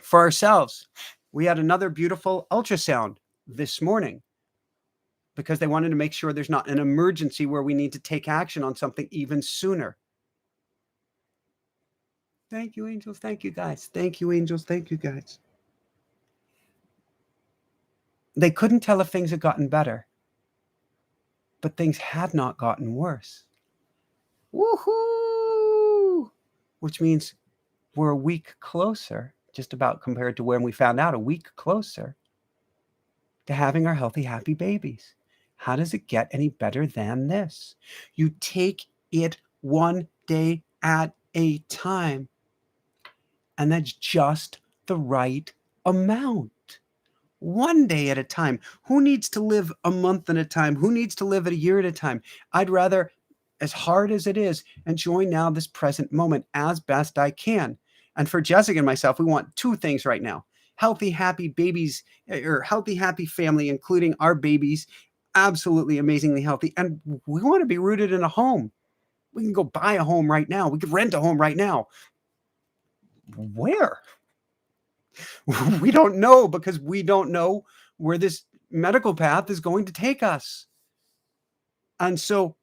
For ourselves, We had another beautiful ultrasound this morning because they wanted to make sure there's not an emergency where we need to take action on something even sooner. Thank you, angels. Thank you, guys. Thank you, angels. Thank you, guys. They couldn't tell if things had gotten better, but things had not gotten worse. Woohoo! Which means we're a week closer, just about compared to when we found out, a week closer to having our healthy, happy babies. How does it get any better than this? You take it one day at a time, and that's just the right amount. One day at a time. Who needs to live a month at a time? Who needs to live a year at a time? I'd rather, as hard as it is, enjoy now this present moment as best I can. And for Jessica and myself, we want two things right now: healthy, happy babies, or healthy, happy family, including our babies, absolutely amazingly healthy. And we want to be rooted in a home. We can go buy a home right now. We could rent a home right now. Where? We don't know, because we don't know where this medical path is going to take us. And so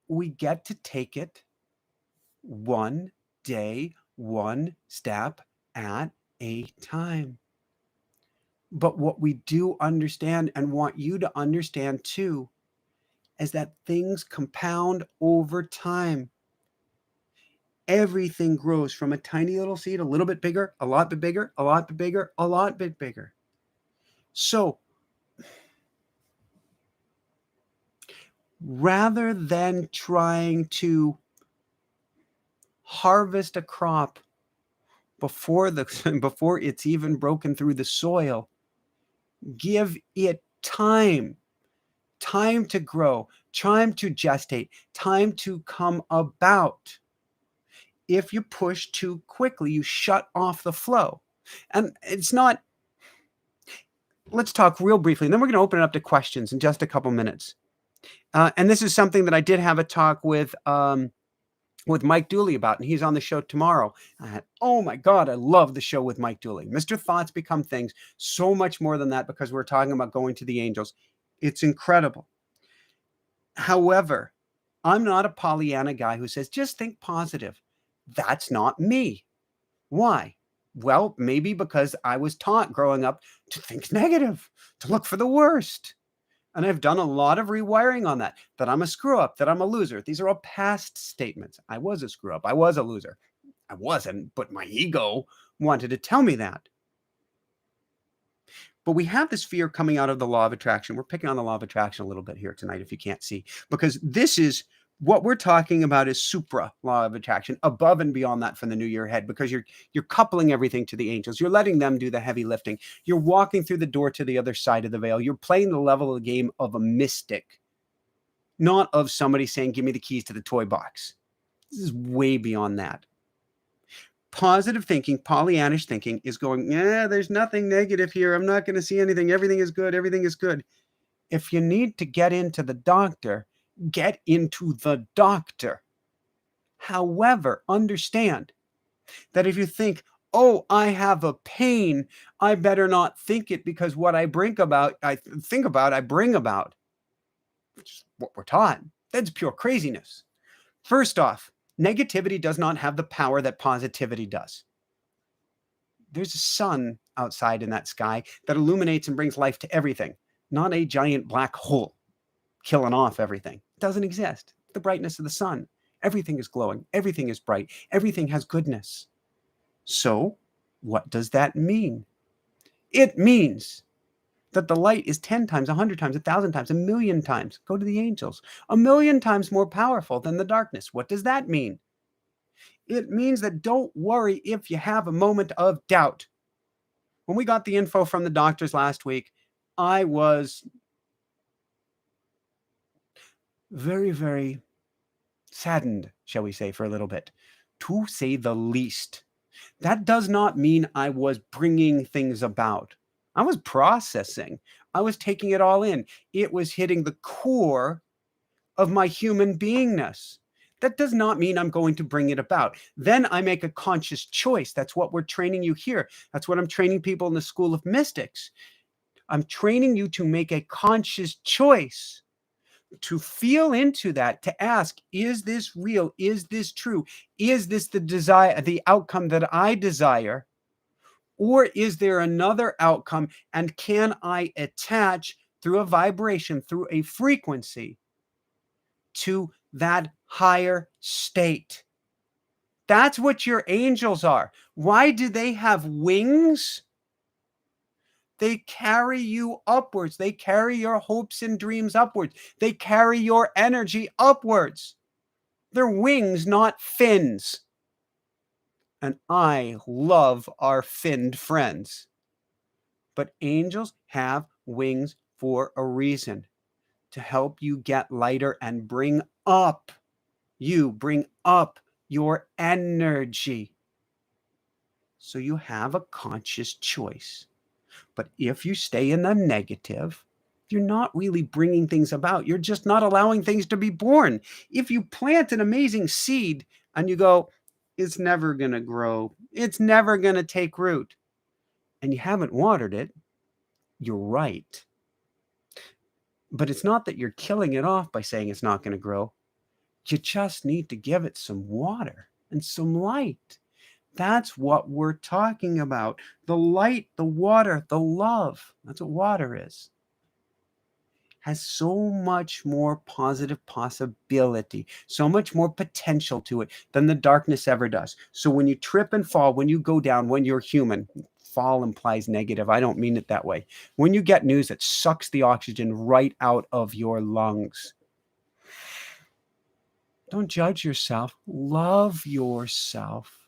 we get to take it one day, one step at a time. But what we do understand, and want you to understand too, is that things compound over time. Everything grows from a tiny little seed, a little bit bigger, a lot bit bigger, a lot bit bigger, a lot bit bigger. So rather than trying to harvest a crop before it's even broken through the soil, give it time to grow, time to gestate, time to come about. If you push too quickly, you shut off the flow. And it's not, let's talk real briefly, and then we're going to open it up to questions in just a couple minutes. And this is something that I did have a talk with Mike Dooley about, and he's on the show tomorrow. Oh my God, I love the show with Mike Dooley. Mr. Thoughts Become Things. So much more than that, because we're talking about going to the angels. It's incredible. However, I'm not a Pollyanna guy who says, just think positive. That's not me. Why? Well, maybe because I was taught growing up to think negative, to look for the worst. And I've done a lot of rewiring on that I'm a screw up, that I'm a loser. These are all past statements. I was a screw up. I was a loser. I wasn't, but my ego wanted to tell me that. But we have this fear coming out of the law of attraction. We're picking on the law of attraction a little bit here tonight, if you can't see, because this is what we're talking about, is supra law of attraction, above and beyond that from the new year ahead, because you're coupling everything to the angels. You're letting them do the heavy lifting. You're walking through the door to the other side of the veil. You're playing the level of the game of a mystic, not of somebody saying, give me the keys to the toy box. This is way beyond that. Positive thinking, Pollyannish thinking, is going, there's nothing negative here. I'm not going to see anything. Everything is good. Everything is good. If you need to get into the doctor, get into the doctor. However, understand that if you think, oh, I have a pain, I better not think it, because what I bring about, I bring about, which is what we're taught. That's pure craziness. First off, negativity does not have the power that positivity does. There's a sun outside in that sky that illuminates and brings life to everything, not a giant black hole killing off everything. It doesn't exist. The brightness of the sun. Everything is glowing. Everything is bright. Everything has goodness. So what does that mean? It means that the light is 10 times, 100 times, 1,000 times, 1,000,000 times. Go to the angels. 1,000,000 times more powerful than the darkness. What does that mean? It means that don't worry if you have a moment of doubt. When we got the info from the doctors last week, I was very, very saddened, shall we say, for a little bit, to say the least. That does not mean I was bringing things about. I was processing. I was taking it all in. It was hitting the core of my human beingness, That does not mean I'm going to bring it about. Then I make a conscious choice. That's what we're training you here. That's what I'm training people in the School of Mystics. I'm training you to make a conscious choice, to feel into that, to ask, is this real? Is this true? Is this the outcome that I desire? Or is there another outcome? And can I attach through a vibration, through a frequency, to that higher state? That's what your angels are. Why do they have wings? They carry you upwards. They carry your hopes and dreams upwards. They carry your energy upwards. They're wings, not fins. And I love our finned friends. But angels have wings for a reason, to help you get lighter and bring up your energy. So you have a conscious choice. But if you stay in the negative, you're not really bringing things about. You're just not allowing things to be born. If you plant an amazing seed and you go, it's never going to grow, it's never going to take root, and you haven't watered it, you're right. But it's not that you're killing it off by saying it's not going to grow. You just need to give it some water and some light. That's what we're talking about. The light, the water, the love. That's what water is. Has so much more positive possibility, so much more potential to it than the darkness ever does. So when you trip and fall, when you go down, when you're human, fall implies negative. I don't mean it that way. When you get news that sucks the oxygen right out of your lungs, don't judge yourself. Love yourself.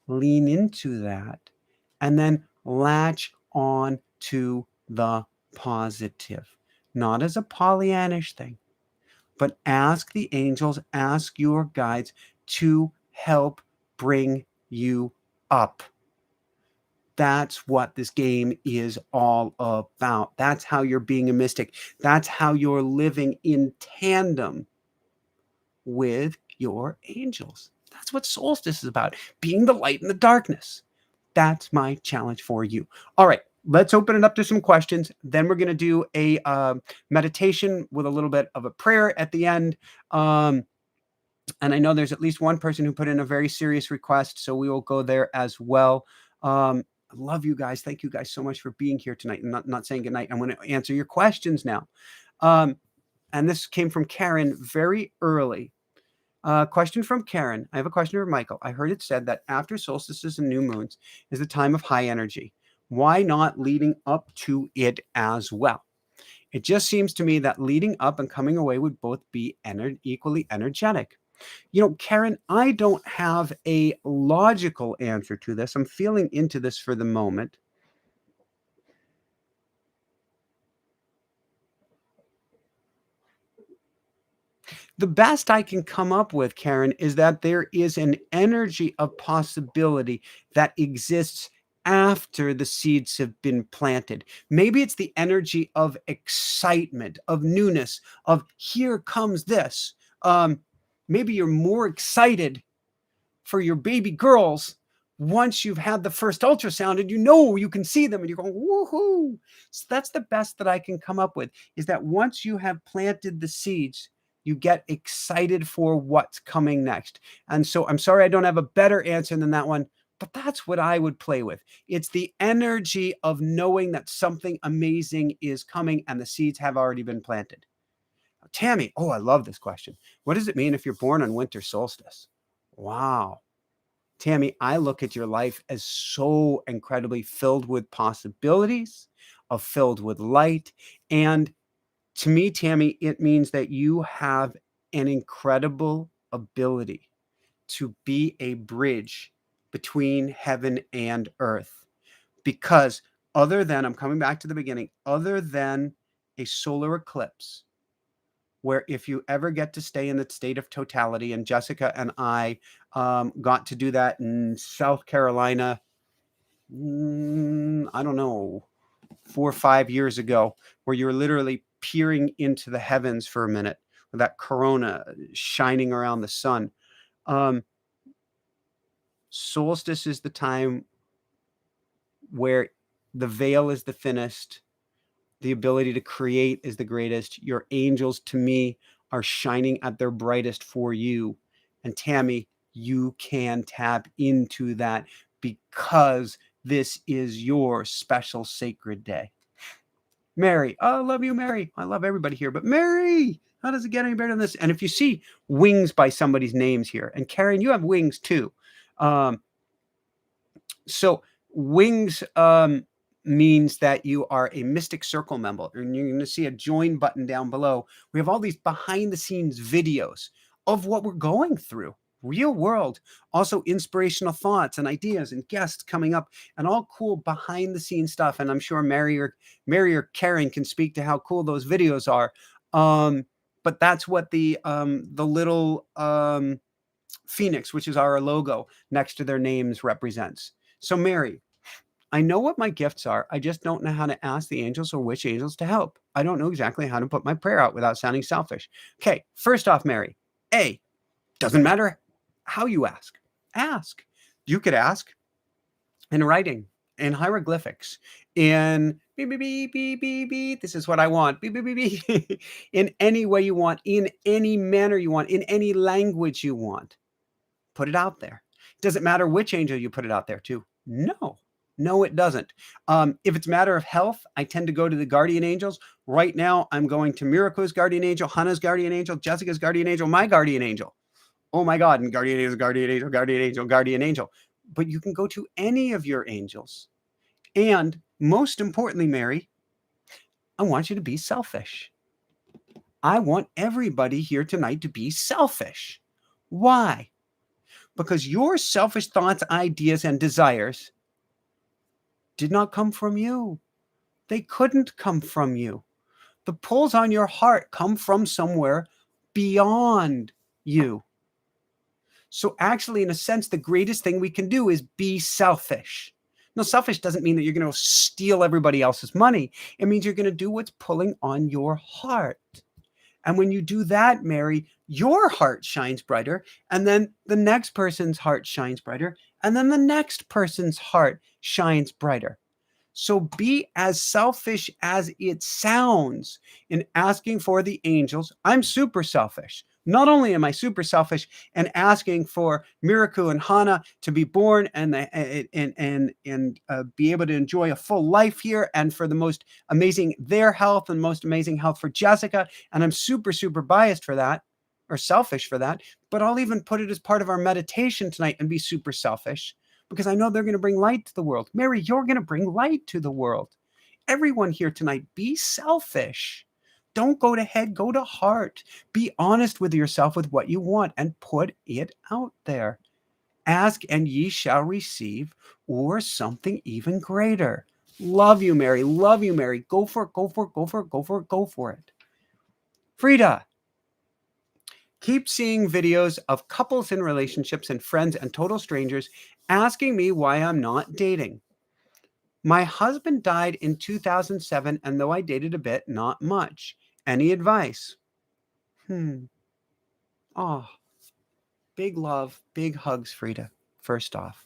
Lean into that, and then latch on to the positive, not as a Pollyannish thing, but ask the angels, ask your guides to help bring you up. That's what this game is all about. That's how you're being a mystic. That's how you're living in tandem with your angels. That's what Solstice is about, being the light in the darkness. That's my challenge for you. All right, let's open it up to some questions. Then we're going to do a meditation with a little bit of a prayer at the end. And I know there's at least one person who put in a very serious request, so we will go there as well. I love you guys. Thank you guys so much for being here tonight. And not saying goodnight. I'm going to answer your questions now. And this came from Karen very early. Question from Karen. I have a question for Michael. I heard it said that after solstices and new moons is the time of high energy. Why not leading up to it as well? It just seems to me that leading up and coming away would both be equally energetic. You know, Karen, I don't have a logical answer to this. I'm feeling into this for the moment. The best I can come up with, Karen, is that there is an energy of possibility that exists after the seeds have been planted. Maybe it's the energy of excitement, of newness, of here comes this. Maybe you're more excited for your baby girls once you've had the first ultrasound and you know you can see them and you're going, woohoo. So that's the best that I can come up with, is that once you have planted the seeds, you get excited for what's coming next. And so I'm sorry I don't have a better answer than that one, but that's what I would play with. It's the energy of knowing that something amazing is coming and the seeds have already been planted. Tammy, oh, I love this question. What does it mean if you're born on winter solstice? Wow. Tammy, I look at your life as so incredibly filled with possibilities, filled with light. And to me, Tammy, it means that you have an incredible ability to be a bridge between heaven and earth. Because I'm coming back to the beginning, other than a solar eclipse, where if you ever get to stay in the state of totality, and Jessica and I got to do that in South Carolina, I don't know, 4 or 5 years ago, where you're literally peering into the heavens for a minute that corona shining around the sun. Solstice is the time where the veil is the thinnest, the ability to create is the greatest. Your angels, to me, are shining at their brightest for you. And Tammy, you can tap into that because this is your special sacred day. Mary, I love you, Mary. I love everybody here, but Mary, how does it get any better than this? And if you see wings by somebody's names here, and Karen, you have wings too. So wings means that you are a Mystic Circle member, and you're going to see a join button down below. We have all these behind the scenes videos of what we're going through, real world, also inspirational thoughts and ideas and guests coming up, and all cool behind the scenes stuff. And I'm sure Mary or Karen can speak to how cool those videos are. But that's what the little Phoenix, which is our logo next to their names, represents. So Mary, I know what my gifts are. I just don't know how to ask the angels or which angels to help. I don't know exactly how to put my prayer out without sounding selfish. Okay, first off, Mary, A, doesn't matter how you ask. Ask. You could ask in writing, in hieroglyphics, in beep, beep, beep, beep, beep, beep, this is what I want, beep, beep, beep, beep, in any way you want, in any manner you want, in any language you want. Put it out there. Does it matter which angel you put it out there to? No, it doesn't. If it's a matter of health, I tend to go to the guardian angels. Right now, I'm going to Miracle's guardian angel, Hannah's guardian angel, Jessica's guardian angel, my guardian angel. Oh my God, and guardian angel, guardian angel, guardian angel, guardian angel. But you can go to any of your angels. And most importantly, Mary, I want you to be selfish. I want everybody here tonight to be selfish. Why? Because your selfish thoughts, ideas, and desires did not come from you. They couldn't come from you. The pulls on your heart come from somewhere beyond you. So actually, in a sense, the greatest thing we can do is be selfish. Now, selfish doesn't mean that you're going to steal everybody else's money. It means you're going to do what's pulling on your heart. And when you do that, Mary, your heart shines brighter, and then the next person's heart shines brighter, and then the next person's heart shines brighter. So be as selfish as it sounds in asking for the angels. I'm super selfish. Not only am I super selfish and asking for Miraku and Hana to be born and be able to enjoy a full life here, and for the most amazing their health and most amazing health for Jessica, and I'm super, super biased for that, or selfish for that, but I'll even put it as part of our meditation tonight and be super selfish, because I know they're going to bring light to the world. Mary, you're going to bring light to the world. Everyone here tonight, be selfish. Don't go to head, go to heart. Be honest with yourself with what you want and put it out there. Ask and ye shall receive, or something even greater. Love you, Mary. Love you, Mary. Go for it, go for it, go for it, go for it, go for it. Frida, keep seeing videos of couples in relationships and friends and total strangers asking me why I'm not dating. My husband died in 2007, and though I dated a bit, not much. Any advice? Oh, big love, big hugs, Frida, first off.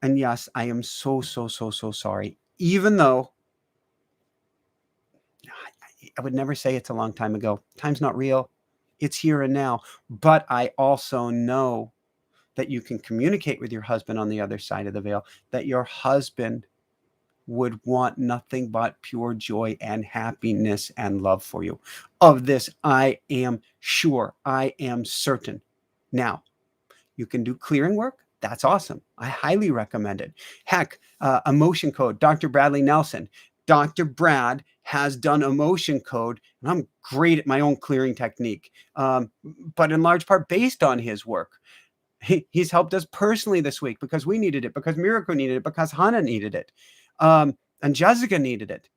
And yes, I am so sorry. Even though I would never say it's a long time ago. Time's not real. It's here and now. But I also know that you can communicate with your husband on the other side of the veil, that your husband would want nothing but pure joy and happiness and love for you. Of this, I am sure. I am certain. Now, you can do clearing work. That's awesome. I highly recommend it. Heck, emotion code, Dr. Bradley Nelson. Dr. Brad has done emotion code, and I'm great at my own clearing technique, but in large part based on his work. He's helped us personally this week because we needed it, because Miracle needed it, because Hannah needed it, and Jessica needed it.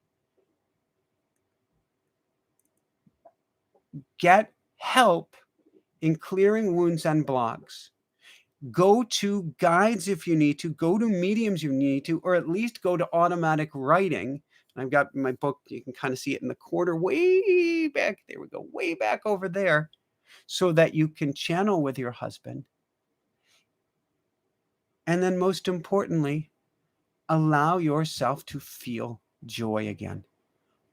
Get help in clearing wounds and blocks. Go to guides if you need to, go to mediums you need to, or at least go to automatic writing. I've got my book. You can kind of see it in the corner way back. There we go, way back over there, so that you can channel with your husband. And then most importantly, allow yourself to feel joy again.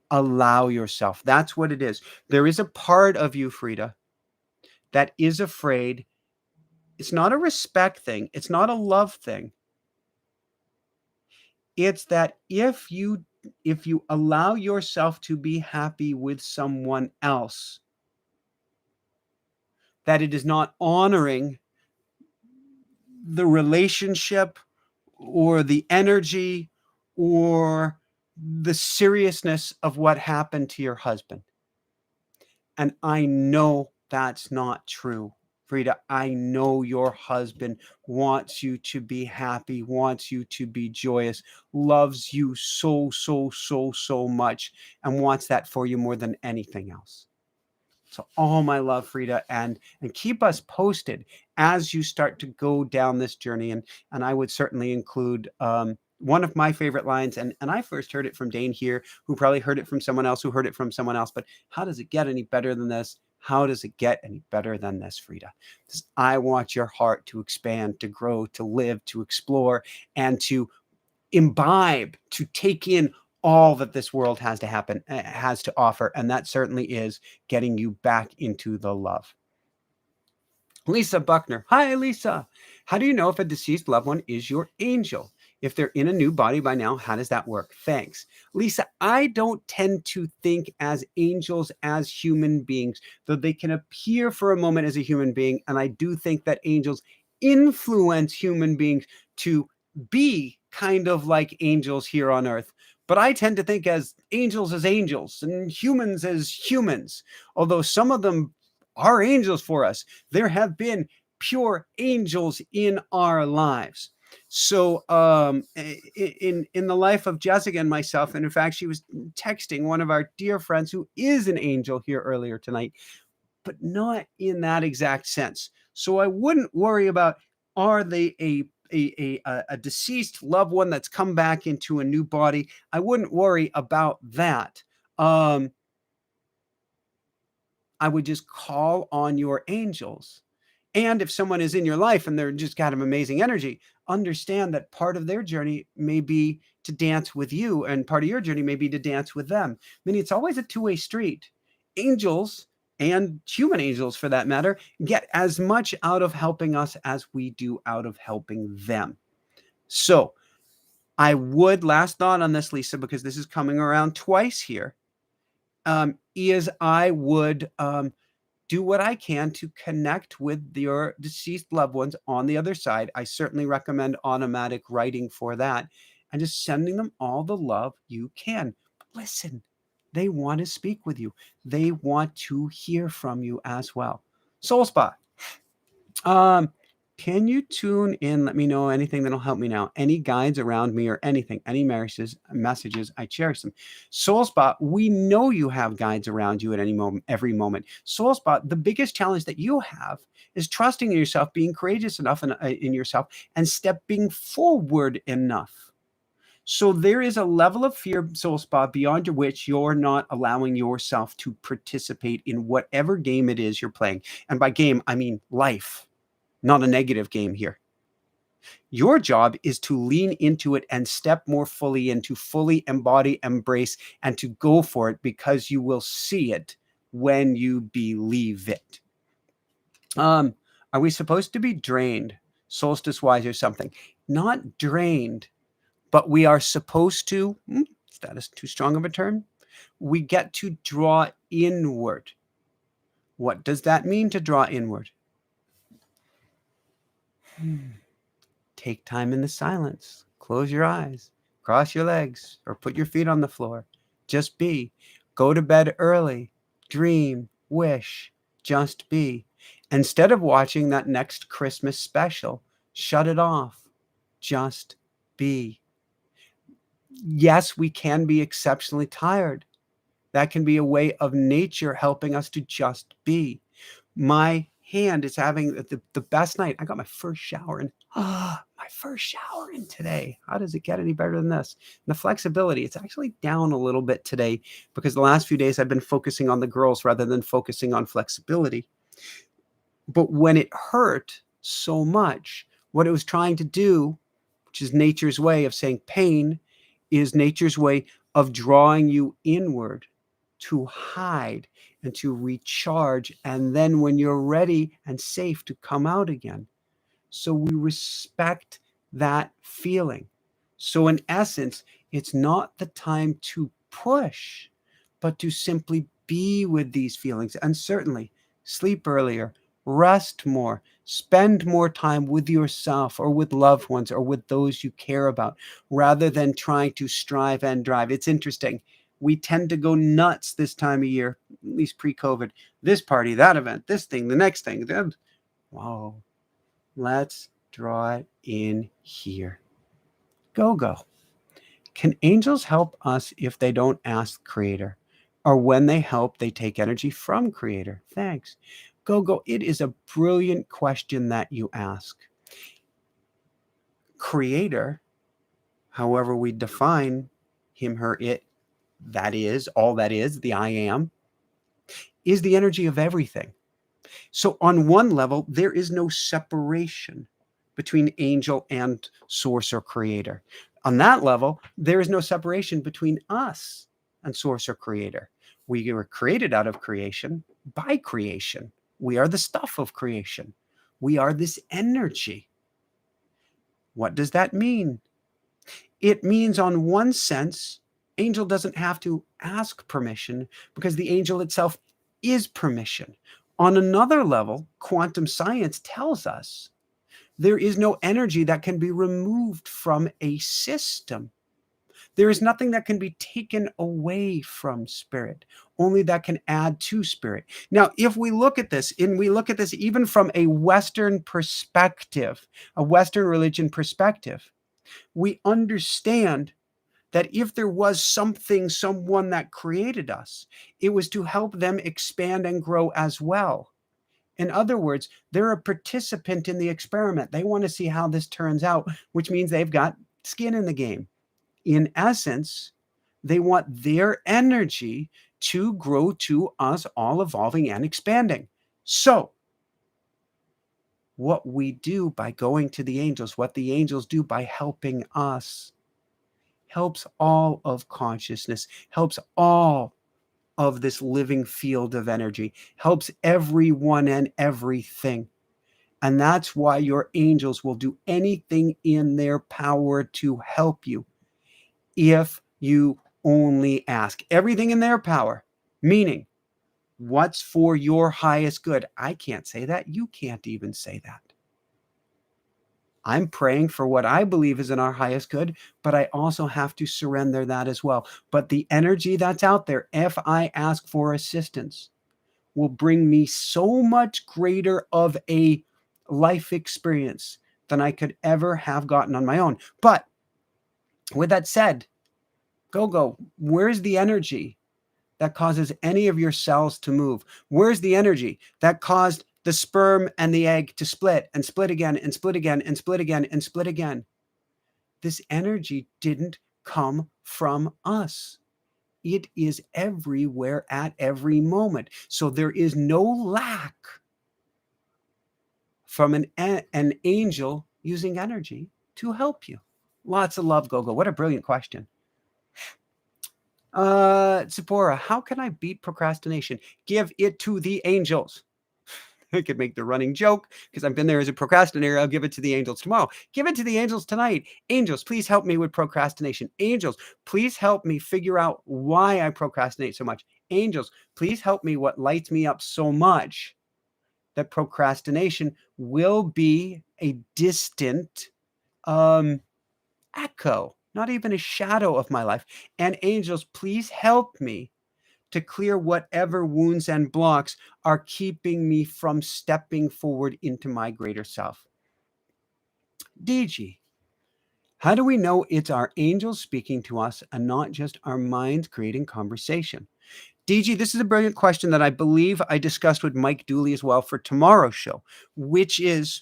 Allow yourself. That's what it is. There is a part of you, Frida, that is afraid. It's not a respect thing. It's not a love thing. It's that if you allow yourself to be happy with someone else, that it is not honoring the relationship or the energy or the seriousness of what happened to your husband. And I know that's not true, Frida. I know your husband wants you to be happy, wants you to be joyous, loves you so, so, so, so much, and wants that for you more than anything else. So all my love, Frida, and keep us posted as you start to go down this journey. And I would certainly include one of my favorite lines, and I first heard it from Dane here, who probably heard it from someone else, who heard it from someone else. But how does it get any better than this? How does it get any better than this, Frida? Because I want your heart to expand, to grow, to live, to explore, and to imbibe, to take in all that this world has to offer. And that certainly is getting you back into the love. Lisa Buckner. Hi, Lisa. How do you know if a deceased loved one is your angel? If they're in a new body by now, how does that work? Thanks. Lisa, I don't tend to think as angels as human beings, though they can appear for a moment as a human being. And I do think that angels influence human beings to be kind of like angels here on earth. But I tend to think as angels and humans as humans, although some of them are angels for us. There have been pure angels in our lives. So in the life of Jessica and myself, and in fact, she was texting one of our dear friends who is an angel here earlier tonight, but not in that exact sense. So I wouldn't worry about, are they a deceased loved one that's come back into a new body? I wouldn't worry about that. I would just call on your angels. And if someone is in your life and they're just got an amazing energy, understand that part of their journey may be to dance with you, and part of your journey may be to dance with them. I mean, it's always a two-way street. Angels, and human angels for that matter, get as much out of helping us as we do out of helping them. So I would, last thought on this, Lisa, because this is coming around twice here, is I would do what I can to connect with your deceased loved ones on the other side. I certainly recommend automatic writing for that, and just sending them all the love you can. Listen, they want to speak with you. They want to hear from you as well. Soul Spot. Can you tune in? Let me know anything that'll help me now. Any guides around me or anything, any messages, I cherish them. Soul Spot, we know you have guides around you at any moment, every moment. Soul Spot, the biggest challenge that you have is trusting in yourself, being courageous enough in yourself, and stepping forward enough. So there is a level of fear, Soul Spot, beyond which you're not allowing yourself to participate in whatever game it is you're playing. And by game, I mean life. Not a negative game here. Your job is to lean into it and step more fully in, to fully embody, embrace, and to go for it, because you will see it when you believe it. Are we supposed to be drained, solstice-wise or something? Not drained, but we are supposed to, is that too strong of a term? We get to draw inward. What does that mean, to draw inward? Take time in the silence. Close your eyes, cross your legs, or put your feet on the floor. Just be. Go to bed early. Dream, wish, just be. Instead of watching that next Christmas special, shut it off. Just be. Yes, we can be exceptionally tired. That can be a way of nature helping us to just be. My hand is having the best night. I got my first shower in. My first shower in today. How does it get any better than this? And the flexibility, it's actually down a little bit today because the last few days I've been focusing on the girls rather than focusing on flexibility. But when it hurt so much, what it was trying to do, which is nature's way of saying pain, is nature's way of drawing you inward to hide and to recharge. And then when you're ready and safe to come out again. So we respect that feeling. So in essence, it's not the time to push, but to simply be with these feelings. And certainly sleep earlier, rest more, spend more time with yourself or with loved ones or with those you care about, rather than trying to strive and drive. It's interesting. We tend to go nuts this time of year, at least pre-COVID. This party, that event, this thing, the next thing. Wow. Let's draw it in here. Go. Can angels help us if they don't ask Creator? Or when they help, they take energy from Creator? Thanks. Go. It is a brilliant question that you ask. Creator, however we define him, her, it, that is, all that is, the I am, is the energy of everything. So on one level, there is no separation between angel and source or creator. On that level, there is no separation between us and source or creator. We were created out of creation by creation. We are the stuff of creation. We are this energy. What does that mean? It means, on one sense, angel doesn't have to ask permission because the angel itself is permission. On another level, quantum science tells us there is no energy that can be removed from a system. There is nothing that can be taken away from spirit, only that can add to spirit. Now, if we look at this, and we look at this even from a Western perspective, a Western religion perspective, we understand that if there was someone that created us, it was to help them expand and grow as well. In other words, they're a participant in the experiment. They want to see how this turns out, which means they've got skin in the game. In essence, they want their energy to grow to us all evolving and expanding. So, what we do by going to the angels, what the angels do by helping us, helps all of consciousness, helps all of this living field of energy, helps everyone and everything. And that's why your angels will do anything in their power to help you if you only ask. Everything in their power, meaning what's for your highest good. I can't say that. You can't even say that. I'm praying for what I believe is in our highest good, but I also have to surrender that as well. But the energy that's out there, if I ask for assistance, will bring me so much greater of a life experience than I could ever have gotten on my own. But with that said, go. Where's the energy that causes any of your cells to move? Where's the energy that caused the sperm and the egg to split and split again and split again and split again and split again? This energy didn't come from us. It is everywhere at every moment. So there is no lack from an angel using energy to help you. Lots of love, Gogo. What a brilliant question. Zipporah, how can I beat procrastination? Give it to the angels. I could make the running joke because I've been there as a procrastinator. I'll give it to the angels tomorrow. Give it to the angels tonight. Angels, please help me with procrastination. Angels, please help me figure out why I procrastinate so much. Angels, please help me what lights me up so much that procrastination will be a distant echo, not even a shadow of my life. And angels, please help me to clear whatever wounds and blocks are keeping me from stepping forward into my greater self. DG, how do we know it's our angels speaking to us and not just our minds creating conversation? DG, this is a brilliant question that I believe I discussed with Mike Dooley as well for tomorrow's show, which is,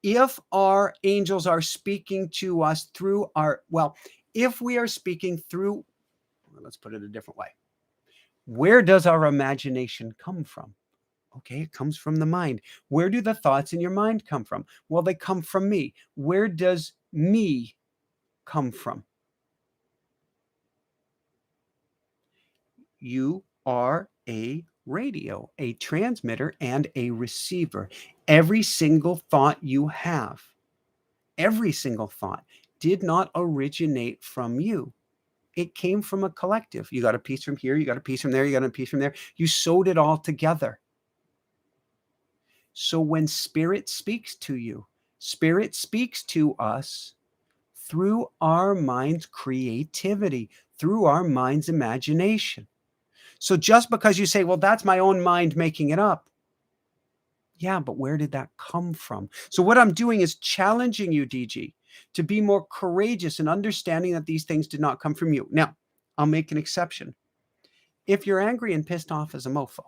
if our angels are speaking to us through if we are speaking through, let's put it a different way. Where does our imagination come from? Okay, it comes from the mind. Where do the thoughts in your mind come from? Well, they come from me. Where does me come from? You are a radio, a transmitter, and a receiver. Every single thought you have, every single thought did not originate from you. It came from a collective. You got a piece from here, you got a piece from there, you got a piece from there. You sewed it all together. So when Spirit speaks to you, Spirit speaks to us through our mind's creativity, through our mind's imagination. So just because you say, well, that's my own mind making it up. Yeah, but where did that come from? So what I'm doing is challenging you, DG, to be more courageous in understanding that these things did not come from you. Now, I'll make an exception. If you're angry and pissed off as a mofo,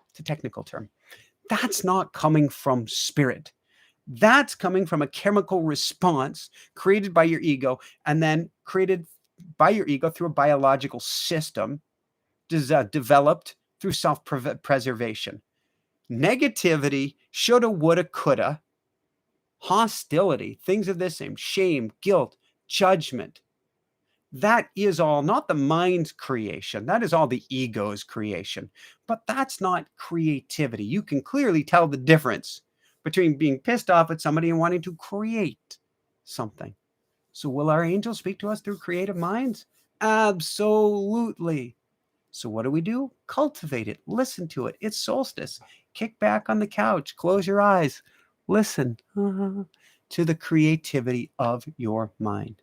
it's a technical term, that's not coming from spirit. That's coming from a chemical response created by your ego and then created by your ego through a biological system developed through self-preservation. Negativity, shoulda, woulda, coulda, hostility, things of this same, shame, guilt, judgment. That is all not the mind's creation. That is all the ego's creation. But that's not creativity. You can clearly tell the difference between being pissed off at somebody and wanting to create something. So will our angels speak to us through creative minds? Absolutely. So what do? Cultivate it. Listen to it. It's solstice. Kick back on the couch. Close your eyes. Listen to the creativity of your mind.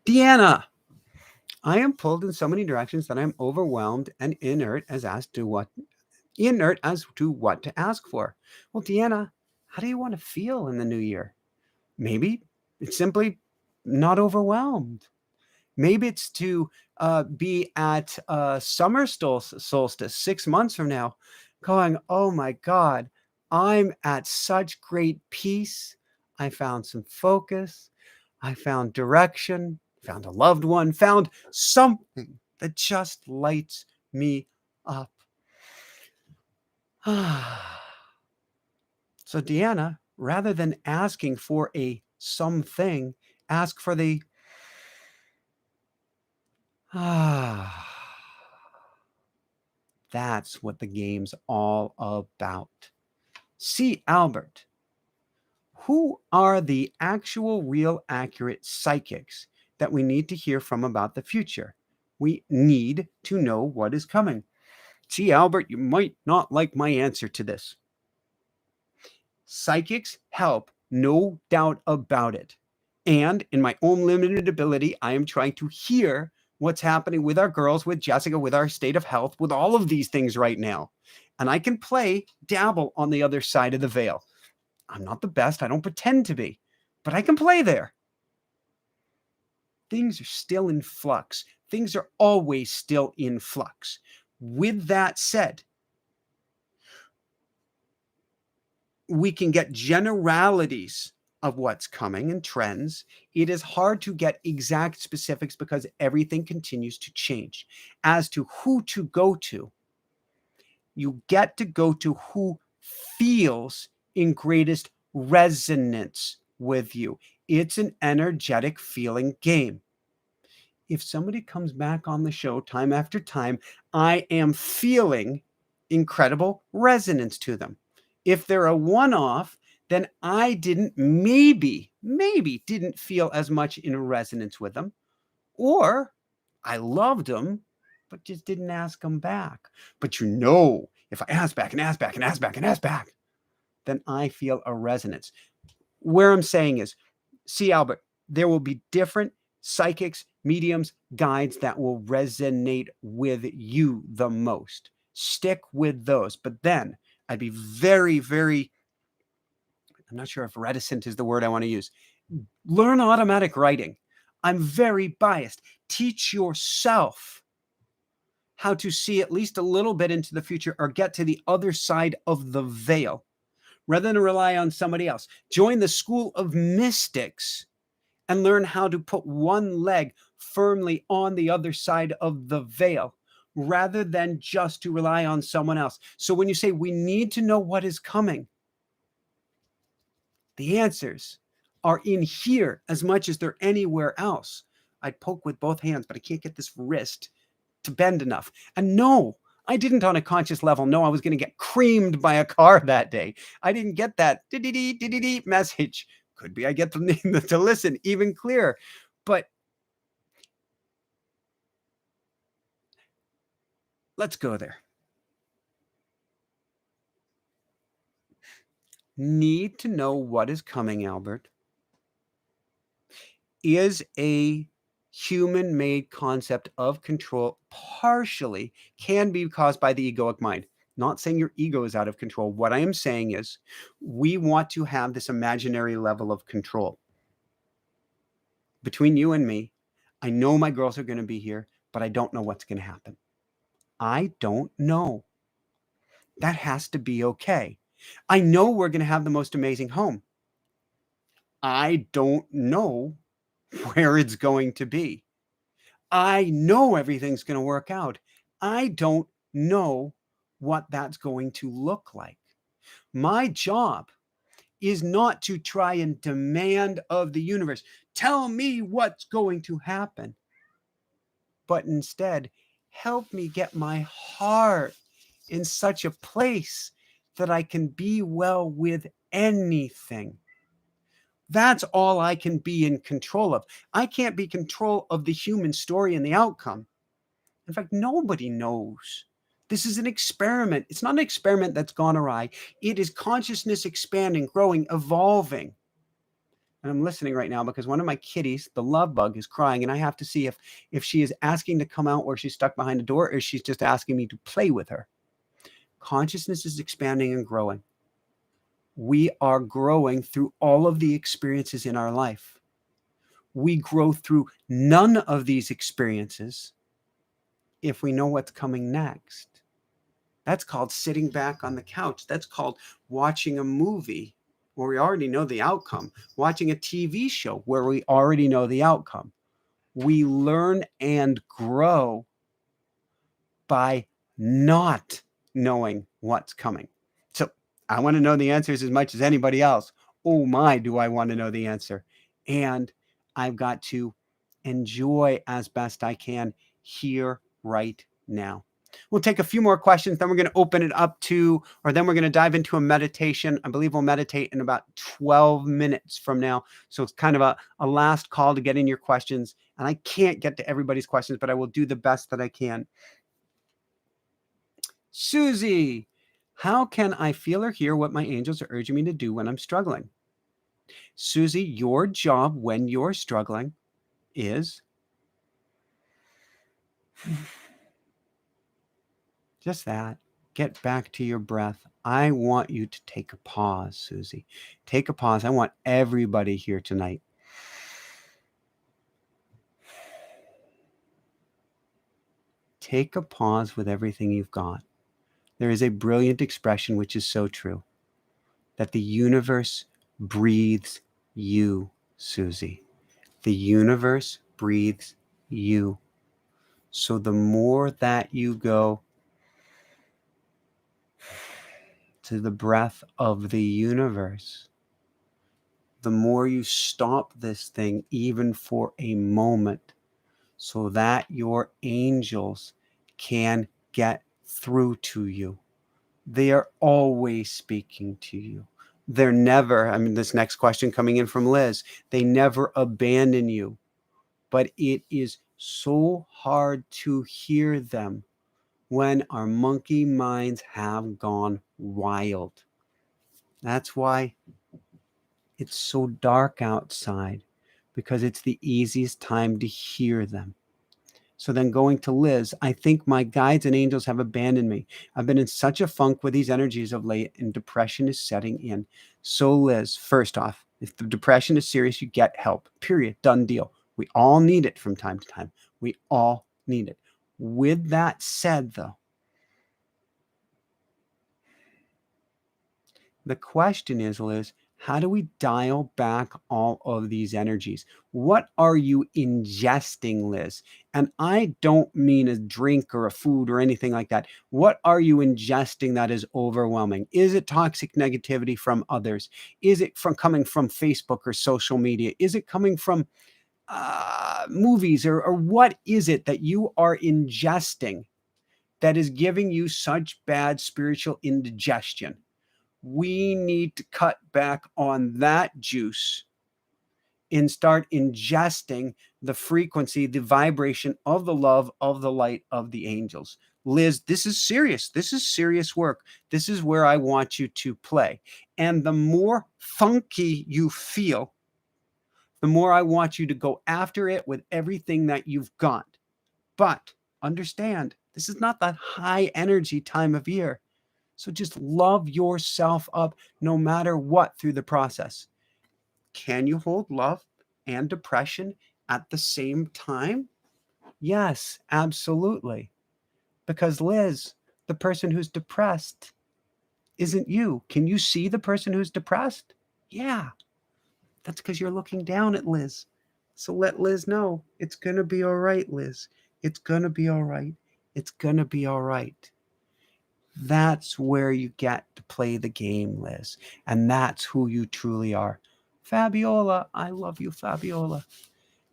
Deanna, I am pulled in so many directions that I'm overwhelmed and inert as to what to ask for. Well, Deanna, how do you want to feel in the new year? Maybe it's simply not overwhelmed. Maybe it's to be at summer solstice 6 months from now going, oh my God, I'm at such great peace. I found some focus. I found direction, found a loved one, found something that just lights me up. So Deanna, rather than asking for a something, ask for the That's what the game's all about. See, Albert, who are the actual, real, accurate psychics that we need to hear from about the future? We need to know what is coming. See, Albert, you might not like my answer to this. Psychics help, no doubt about it. And in my own limited ability, I am trying to hear what's happening with our girls, with Jessica, with our state of health, with all of these things right now. And I can dabble on the other side of the veil. I'm not the best. I don't pretend to be, but I can play there. Things are still in flux. Things are always still in flux. With that said, we can get generalities of what's coming and trends. It is hard to get exact specifics because everything continues to change. As to who to go to, you get to go to who feels in greatest resonance with you. It's an energetic feeling game. If somebody comes back on the show time after time, I am feeling incredible resonance to them. If they're a one-off, then I maybe didn't feel as much in resonance with them. Or I loved them, but just didn't ask them back. But if I ask back and ask back and ask back and ask back, then I feel a resonance. Where I'm saying is, see, Albert, there will be different psychics, mediums, guides that will resonate with you the most. Stick with those. But then I'd be very, very, I'm not sure if reticent is the word I want to use. Learn automatic writing. I'm very biased. Teach yourself how to see at least a little bit into the future or get to the other side of the veil rather than rely on somebody else. Join the school of mystics and learn how to put one leg firmly on the other side of the veil rather than just to rely on someone else. So when you say we need to know what is coming, the answers are in here as much as they're anywhere else. I'd poke with both hands, but I can't get this wrist to bend enough. And no, I didn't on a conscious level know I was going to get creamed by a car that day. I didn't get that message. Could be I get to listen even clearer. But let's go there. Need to know what is coming, Albert, is a human-made concept of control, partially can be caused by the egoic mind. Not saying your ego is out of control. What I am saying is we want to have this imaginary level of control. Between you and me, I know my girls are going to be here, but I don't know what's going to happen. I don't know. That has to be okay. I know we're going to have the most amazing home. I don't know where it's going to be. I know everything's going to work out. I don't know what that's going to look like. My job is not to try and demand of the universe, tell me what's going to happen, but instead help me get my heart in such a place that I can be well with anything. That's all I can be in control of. I can't be in control of the human story and the outcome. In fact, nobody knows. This is an experiment. It's not an experiment that's gone awry. It is consciousness expanding, growing, evolving. And I'm listening right now because one of my kitties, the love bug, is crying, and I have to see if she is asking to come out or she's stuck behind a door, or she's just asking me to play with her. Consciousness is expanding and growing. We are growing through all of the experiences in our life. We grow through none of these experiences if we know what's coming next. That's called sitting back on the couch. That's called watching a movie where we already know the outcome, watching a TV show where we already know the outcome. We learn and grow by not knowing what's coming. So I want to know the answers as much as anybody else. Oh my, do I want to know the answer. And I've got to enjoy as best I can here right now. We'll take a few more questions, then we're going to open it up to, or then we're going to dive into a meditation. I believe we'll meditate in about 12 minutes from now. So it's kind of a last call to get in your questions. And I can't get to everybody's questions, but I will do the best that I can. Susie, how can I feel or hear what my angels are urging me to do when I'm struggling? Susie, your job when you're struggling is just that. Get back to your breath. I want you to take a pause, Susie. Take a pause. I want everybody here tonight. Take a pause with everything you've got. There is a brilliant expression which is so true, that the universe breathes you, Susie. The universe breathes you. So the more that you go to the breath of the universe, the more you stop this thing even for a moment so that your angels can get through to you. They are always speaking to you. They're never, this next question coming in from Liz, they never abandon you. But it is so hard to hear them when our monkey minds have gone wild. That's why it's so dark outside, because it's the easiest time to hear them. So then going to Liz, I think my guides and angels have abandoned me. I've been in such a funk with these energies of late, and depression is setting in. So Liz, first off, if the depression is serious, you get help. Period. Done deal. We all need it from time to time. We all need it. With that said, though, the question is, Liz, how do we dial back all of these energies? What are you ingesting, Liz? And I don't mean a drink or a food or anything like that. What are you ingesting that is overwhelming? Is it toxic negativity from others? Is it from coming from Facebook or social media? Is it coming from movies, or what is it that you are ingesting that is giving you such bad spiritual indigestion? We need to cut back on that juice and start ingesting the frequency, the vibration of the love, of the light, of the angels. Liz, this is serious. This is serious work. This is where I want you to play. And the more funky you feel, the more I want you to go after it with everything that you've got. But understand, this is not that high energy time of year. So just love yourself up no matter what through the process. Can you hold love and depression at the same time? Yes, absolutely. Because Liz, the person who's depressed isn't you. Can you see the person who's depressed? Yeah. That's because you're looking down at Liz. So let Liz know it's going to be all right, Liz. It's going to be all right. It's going to be all right. That's where you get to play the game, Liz. And that's who you truly are. Fabiola, I love you, Fabiola.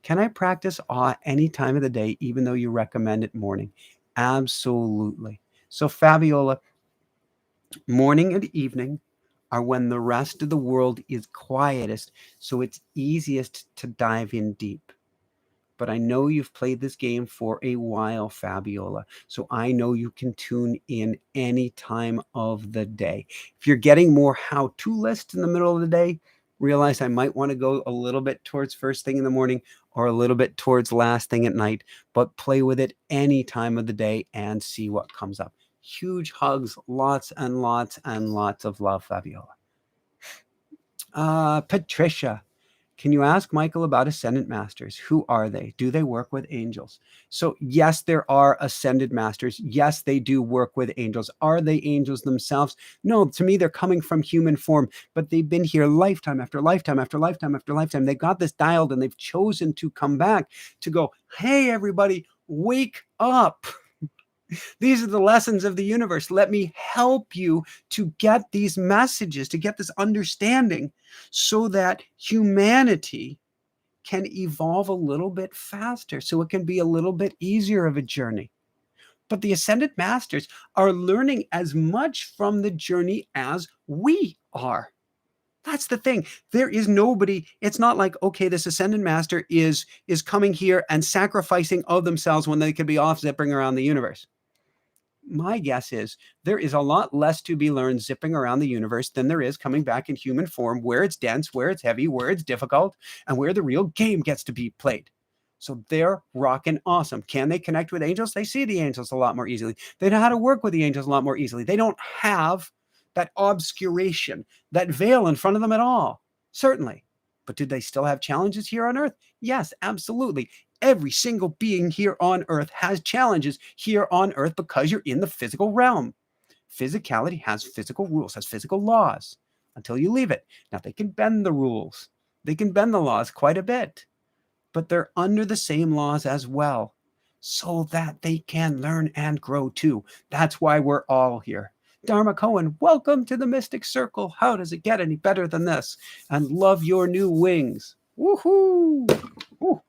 Can I practice awe any time of the day, even though you recommend it morning? Absolutely. So, Fabiola, morning and evening are when the rest of the world is quietest, so it's easiest to dive in deep. But I know you've played this game for a while, Fabiola, so I know you can tune in any time of the day. If you're getting more how-to lists in the middle of the day, realize I might want to go a little bit towards first thing in the morning or a little bit towards last thing at night, but play with it any time of the day and see what comes up. Huge hugs, lots and lots and lots of love, Fabiola. Patricia, can you ask Michael about Ascendant Masters? Who are they? Do they work with angels? So yes, there are Ascended Masters. Yes, they do work with angels. Are they angels themselves? No, to me, they're coming from human form, but they've been here lifetime after lifetime after lifetime after lifetime. They got this dialed and they've chosen to come back to go, hey, everybody, wake up. These are the lessons of the universe. Let me help you to get these messages, to get this understanding so that humanity can evolve a little bit faster, so it can be a little bit easier of a journey. But the Ascended Masters are learning as much from the journey as we are. That's the thing. There is nobody. It's not like, okay, this Ascended Master is coming here and sacrificing of themselves when they could be off zipping around the universe. My guess is there is a lot less to be learned zipping around the universe than there is coming back in human form, where it's dense, where it's heavy, where it's difficult, and where the real game gets to be played. So they're rocking awesome. Can they connect with angels? They see the angels a lot more easily. They know how to work with the angels a lot more easily. They don't have that obscuration, that veil in front of them at all. Certainly. But do they still have challenges here on Earth? Yes, absolutely. Every single being here on Earth has challenges here on Earth because you're in the physical realm. Physicality has physical rules, has physical laws until you leave it. Now, they can bend the rules. They can bend the laws quite a bit, but they're under the same laws as well so that they can learn and grow too. That's why we're all here. Dharma Cohen, welcome to the Mystic Circle. How does it get any better than this? And love your new wings. Woohoo! Woo.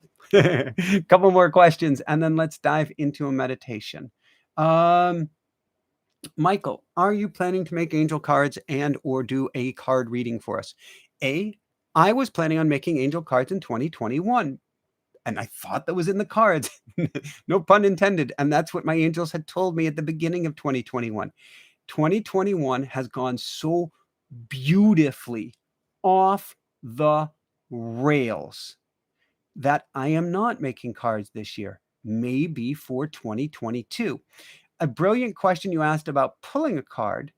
Couple more questions, and then let's dive into a meditation. Michael, are you planning to make angel cards and or do a card reading for us? I was planning on making angel cards in 2021. And I thought that was in the cards. No pun intended. And that's what my angels had told me at the beginning of 2021. 2021 has gone so beautifully off the rails that I am not making cards this year, maybe for 2022. A brilliant question you asked about pulling a card.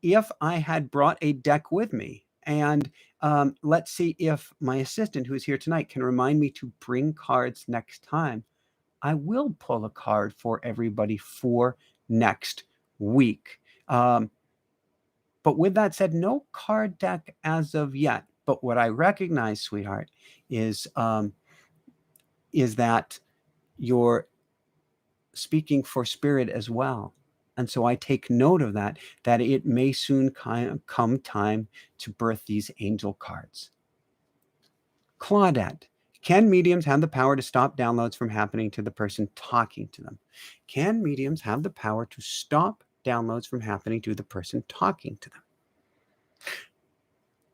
If I had brought a deck with me, and let's see if my assistant, who is here tonight, can remind me to bring cards next time. I will pull a card for everybody for next week. But with that said, no card deck as of yet. But what I recognize, sweetheart, is that you're speaking for spirit as well. And so I take note of that it may soon come time to birth these angel cards. Claudette, can mediums have the power to stop downloads from happening to the person talking to them? Can mediums have the power to stop downloads from happening to the person talking to them?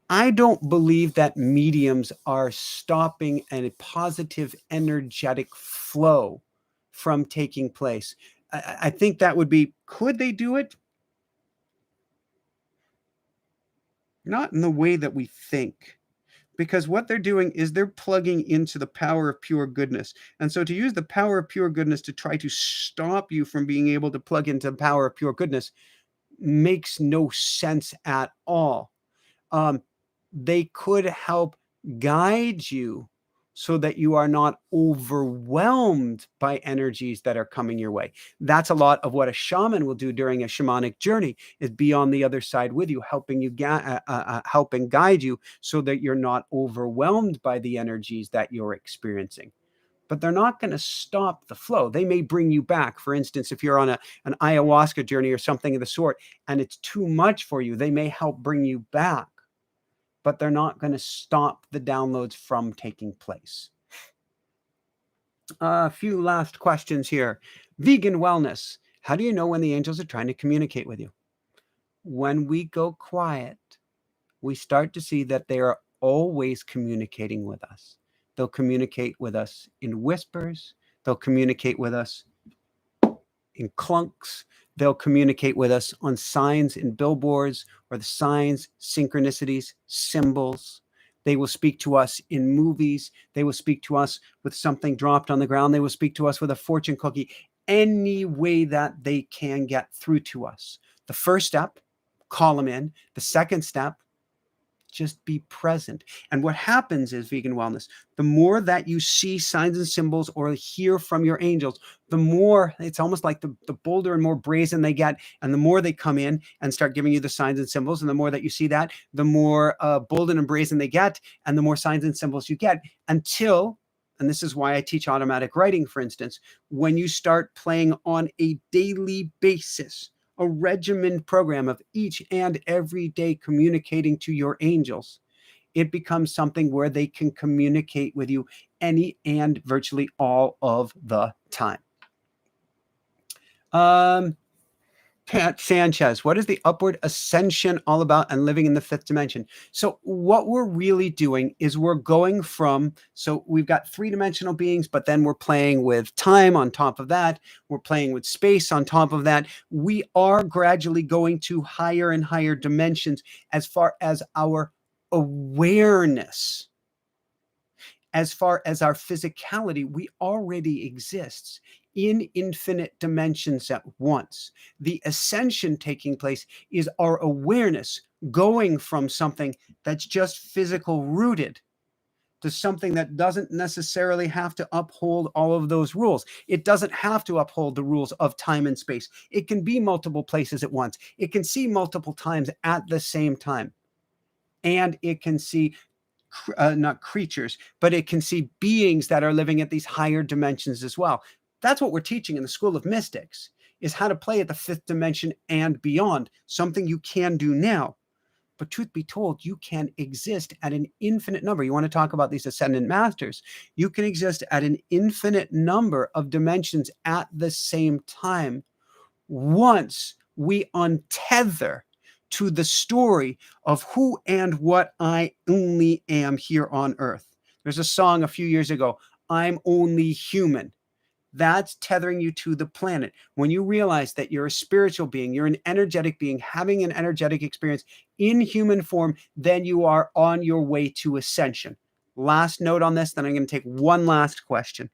I don't believe that mediums are stopping a positive energetic flow from taking place. I think that would be, could they do it? Not in the way that we think. Because what they're doing is they're plugging into the power of pure goodness. And so to use the power of pure goodness to try to stop you from being able to plug into the power of pure goodness makes no sense at all. They could help guide you so that you are not overwhelmed by energies that are coming your way. That's a lot of what a shaman will do during a shamanic journey, is be on the other side with you, helping you helping guide you so that you're not overwhelmed by the energies that you're experiencing. But they're not going to stop the flow. They may bring you back. For instance, if you're on an ayahuasca journey or something of the sort, and it's too much for you, they may help bring you back, but they're not going to stop the downloads from taking place. A few last questions here. Vegan wellness. How do you know when the angels are trying to communicate with you? When we go quiet, we start to see that they are always communicating with us. They'll communicate with us in whispers. They'll communicate with us in clunks. They'll communicate with us on signs in billboards, or the signs, synchronicities, symbols. They will speak to us in movies. They will speak to us with something dropped on the ground. They will speak to us with a fortune cookie. Any way that they can get through to us. The first step, call them in. The second step, just be present. And what happens is, vegan wellness, the more that you see signs and symbols or hear from your angels, the more, it's almost like the bolder and more brazen they get. And the more they come in and start giving you the signs and symbols, and the more that you see that, the more bold and brazen they get, and the more signs and symbols you get, until, and this is why I teach automatic writing, for instance, when you start playing on a daily basis, a regimen program of each and every day communicating to your angels, it becomes something where they can communicate with you any and virtually all of the time. Pat Sanchez, what is the upward ascension all about and living in the fifth dimension? So what we're really doing is we're going from, so we've got three-dimensional beings, but then we're playing with time on top of that. We're playing with space on top of that. We are gradually going to higher and higher dimensions as far as our awareness. As far as our physicality, we already exist in infinite dimensions at once. The ascension taking place is our awareness going from something that's just physical rooted to something that doesn't necessarily have to uphold all of those rules. It doesn't have to uphold the rules of time and space. It can be multiple places at once. It can see multiple times at the same time. And it can see not creatures, but it can see beings that are living at these higher dimensions as well. That's what we're teaching in the School of Mystics, is how to play at the fifth dimension and beyond, something you can do now. But truth be told, you can exist at an infinite number. You want to talk about these ascendant masters. You can exist at an infinite number of dimensions at the same time once we untether to the story of who and what I only am here on earth. There's a song a few years ago, I'm only human. That's tethering you to the planet. When you realize that you're a spiritual being, you're an energetic being, having an energetic experience in human form, then you are on your way to ascension. Last note on this, then I'm going to take one last question.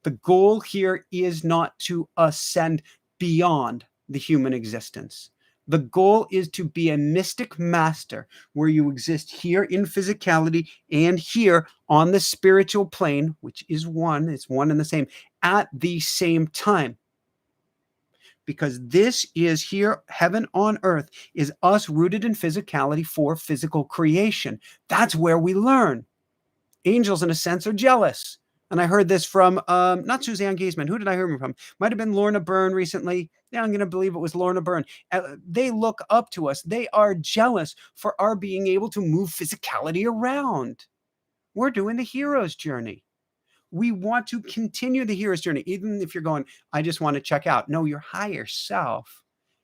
The goal here is not to ascend beyond the human existence. The goal is to be a mystic master where you exist here in physicality and here on the spiritual plane, which is one, it's one and the same, at the same time. Because this is here, heaven on earth, is us rooted in physicality for physical creation. That's where we learn. Angels, in a sense, are jealous. And I heard this from, not Suzanne Giesman. Who did I hear it from? Might have been Lorna Byrne recently. Yeah, I'm going to believe it was Lorna Byrne. They look up to us. They are jealous for our being able to move physicality around. We're doing the hero's journey. We want to continue the hero's journey, even if you're going, I just want to check out. No, your higher self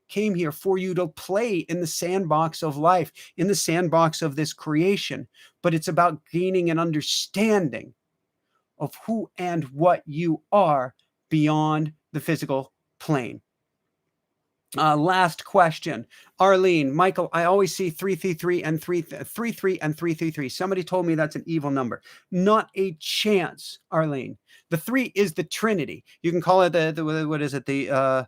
came here for you to play in the sandbox of life, in the sandbox of this creation. But it's about gaining an understanding of who and what you are beyond the physical plane. Last question. Arlene, Michael, I always see 333 and 333 and 333. Somebody told me that's an evil number. Not a chance, Arlene. The 3 is the Trinity. You can call it the what is it? The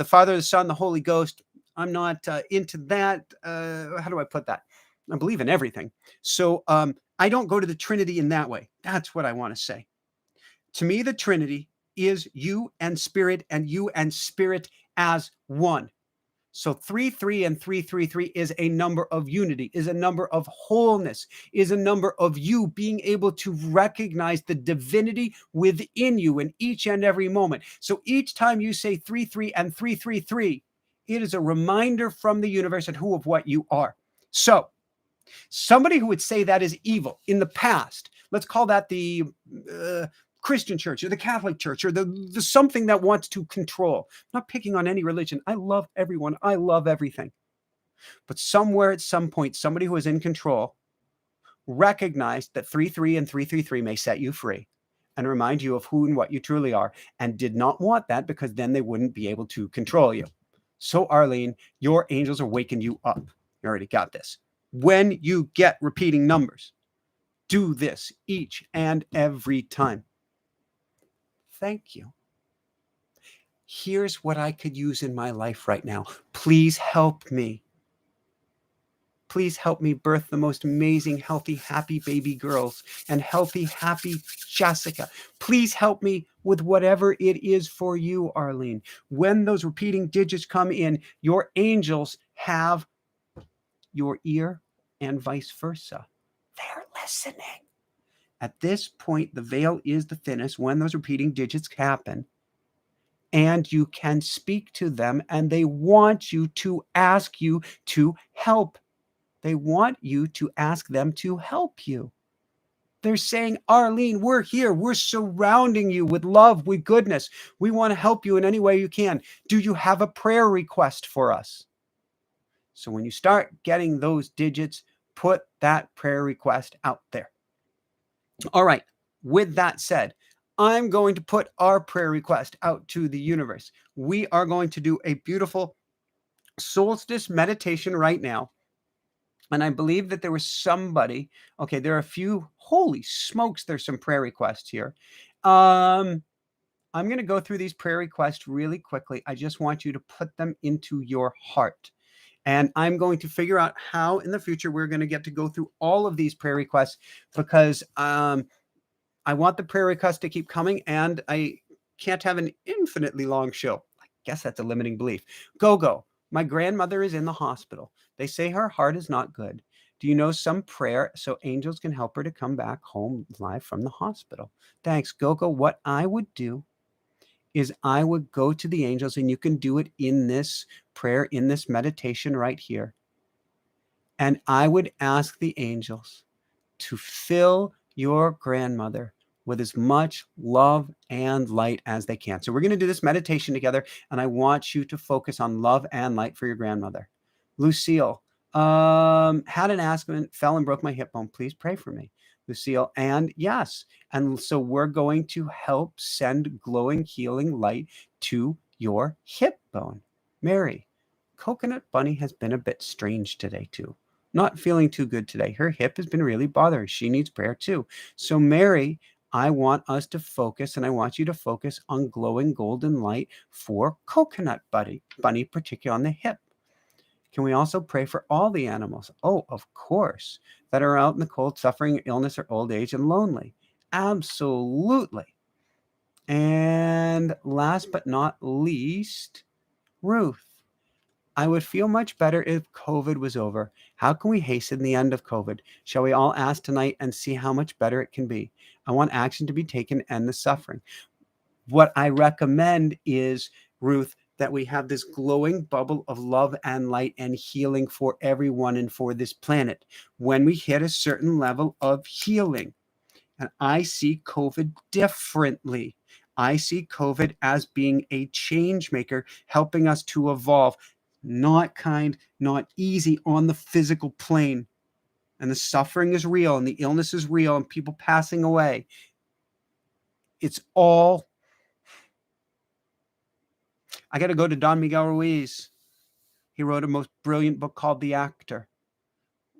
Father, the Son, the Holy Ghost. I'm not into that. How do I put that? I believe in everything. So I don't go to the Trinity in that way. That's what I want to say. To me, the Trinity is you and spirit as one. So 3, and 333 is a number of unity, is a number of wholeness, is a number of you being able to recognize the divinity within you in each and every moment. So each time you say 3 and 333, it is a reminder from the universe and who of what you are. So somebody who would say that is evil in the past, let's call that the Christian church or the Catholic church or the something that wants to control. I'm not picking on any religion. I love everyone. I love everything. But somewhere at some point, somebody who is in control recognized that 3 and 333 may set you free and remind you of who and what you truly are, and did not want that because then they wouldn't be able to control you. So Arlene, your angels are waking you up. You already got this. When you get repeating numbers, do this each and every time. Thank you. Here's what I could use in my life right now. Please help me. Please help me birth the most amazing, healthy, happy baby girls and healthy, happy Jessica. Please help me with whatever it is for you, Arlene. When those repeating digits come in, your angels have your ear and vice versa. They're listening. At this point, the veil is the thinnest when those repeating digits happen. And you can speak to them, and they want you to ask you to help. They want you to ask them to help you. They're saying, Arlene, we're here. We're surrounding you with love, with goodness. We want to help you in any way you can. Do you have a prayer request for us? So when you start getting those digits, put that prayer request out there. All right. With that said, I'm going to put our prayer request out to the universe. We are going to do a beautiful solstice meditation right now. And I believe that there was somebody, okay, there are a few, holy smokes, there's some prayer requests here. I'm going to go through these prayer requests really quickly. I just want you to put them into your heart. And I'm going to figure out how in the future we're going to get to go through all of these prayer requests, because I want the prayer requests to keep coming, and I can't have an infinitely long show. I guess that's a limiting belief. Go. My grandmother is in the hospital. They say her heart is not good. Do you know some prayer so angels can help her to come back home live from the hospital? Thanks, Gogo. What I would do is I would go to the angels, and you can do it in this prayer, in this meditation right here. And I would ask the angels to fill your grandmother with as much love and light as they can. So we're going to do this meditation together, and I want you to focus on love and light for your grandmother. Lucille, had an accident, fell and broke my hip bone. Please pray for me. Lucille, and yes. And so we're going to help send glowing, healing light to your hip bone. Mary, Coconut Bunny has been a bit strange today too. Not feeling too good today. Her hip has been really bothering. She needs prayer too. So Mary, I want us to focus, and I want you to focus on glowing golden light for Coconut Bunny, particularly on the hip. Can we also pray for all the animals? Oh, of course, that are out in the cold, suffering illness or old age and lonely. Absolutely. And last but not least, Ruth. I would feel much better if COVID was over. How can we hasten the end of COVID? Shall we all ask tonight and see how much better it can be? I want action to be taken and end the suffering. What I recommend is, Ruth, that we have this glowing bubble of love and light and healing for everyone and for this planet. When we hit a certain level of healing, and I see COVID differently. I see COVID as being a change maker, helping us to evolve, not kind, not easy on the physical plane. And the suffering is real, and the illness is real, and people passing away. It's all. I got to go to Don Miguel Ruiz. He wrote a most brilliant book called The Actor.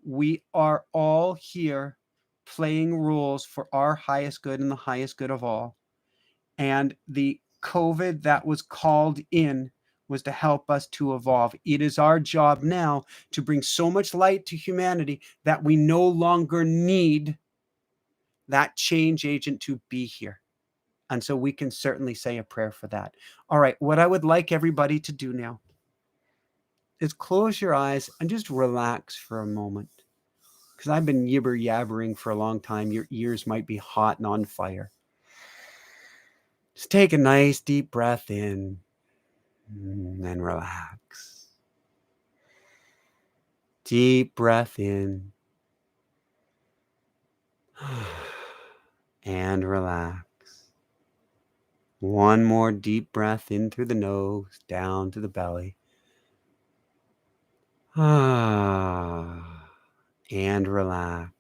We are all here playing rules for our highest good and the highest good of all. And the COVID that was called in was to help us to evolve. It is our job now to bring so much light to humanity that we no longer need that change agent to be here. And so we can certainly say a prayer for that. All right, what I would like everybody to do now is close your eyes and just relax for a moment. Because I've been yibber yabbering for a long time. Your ears might be hot and on fire. Just take a nice deep breath in and relax. Deep breath in and relax. One more deep breath in through the nose, down to the belly. And relax.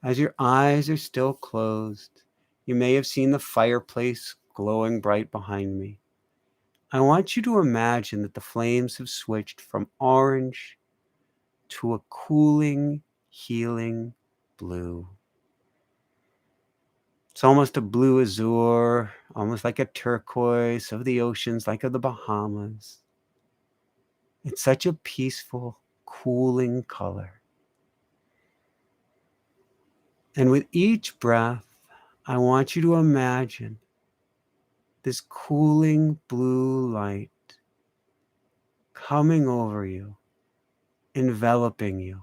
As your eyes are still closed, you may have seen the fireplace glowing bright behind me. I want you to imagine that the flames have switched from orange to a cooling, healing blue. It's almost a blue azure, almost like a turquoise of the oceans, like of the Bahamas. It's such a peaceful, cooling color. And with each breath, I want you to imagine this cooling blue light coming over you, enveloping you,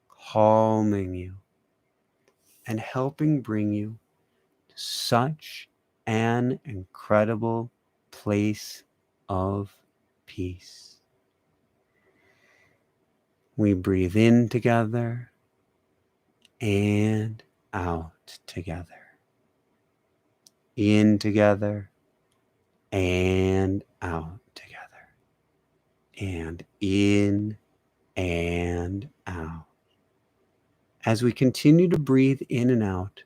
calming you, and helping bring you to such an incredible place of peace. We breathe in together and out together. In together and out together. And in and out. As we continue to breathe in and out,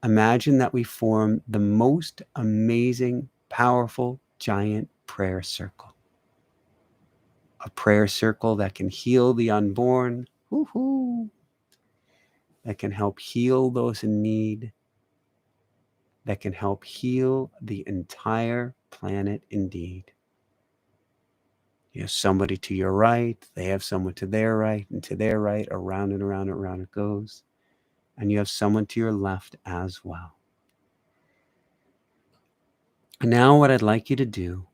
imagine that we form the most amazing, powerful, giant prayer circle. A prayer circle that can heal the unborn, that can help heal those in need, that can help heal the entire planet indeed. You have somebody to your right, they have someone to their right, and to their right, around and around and around it goes. And you have someone to your left as well. And now what I'd like you to do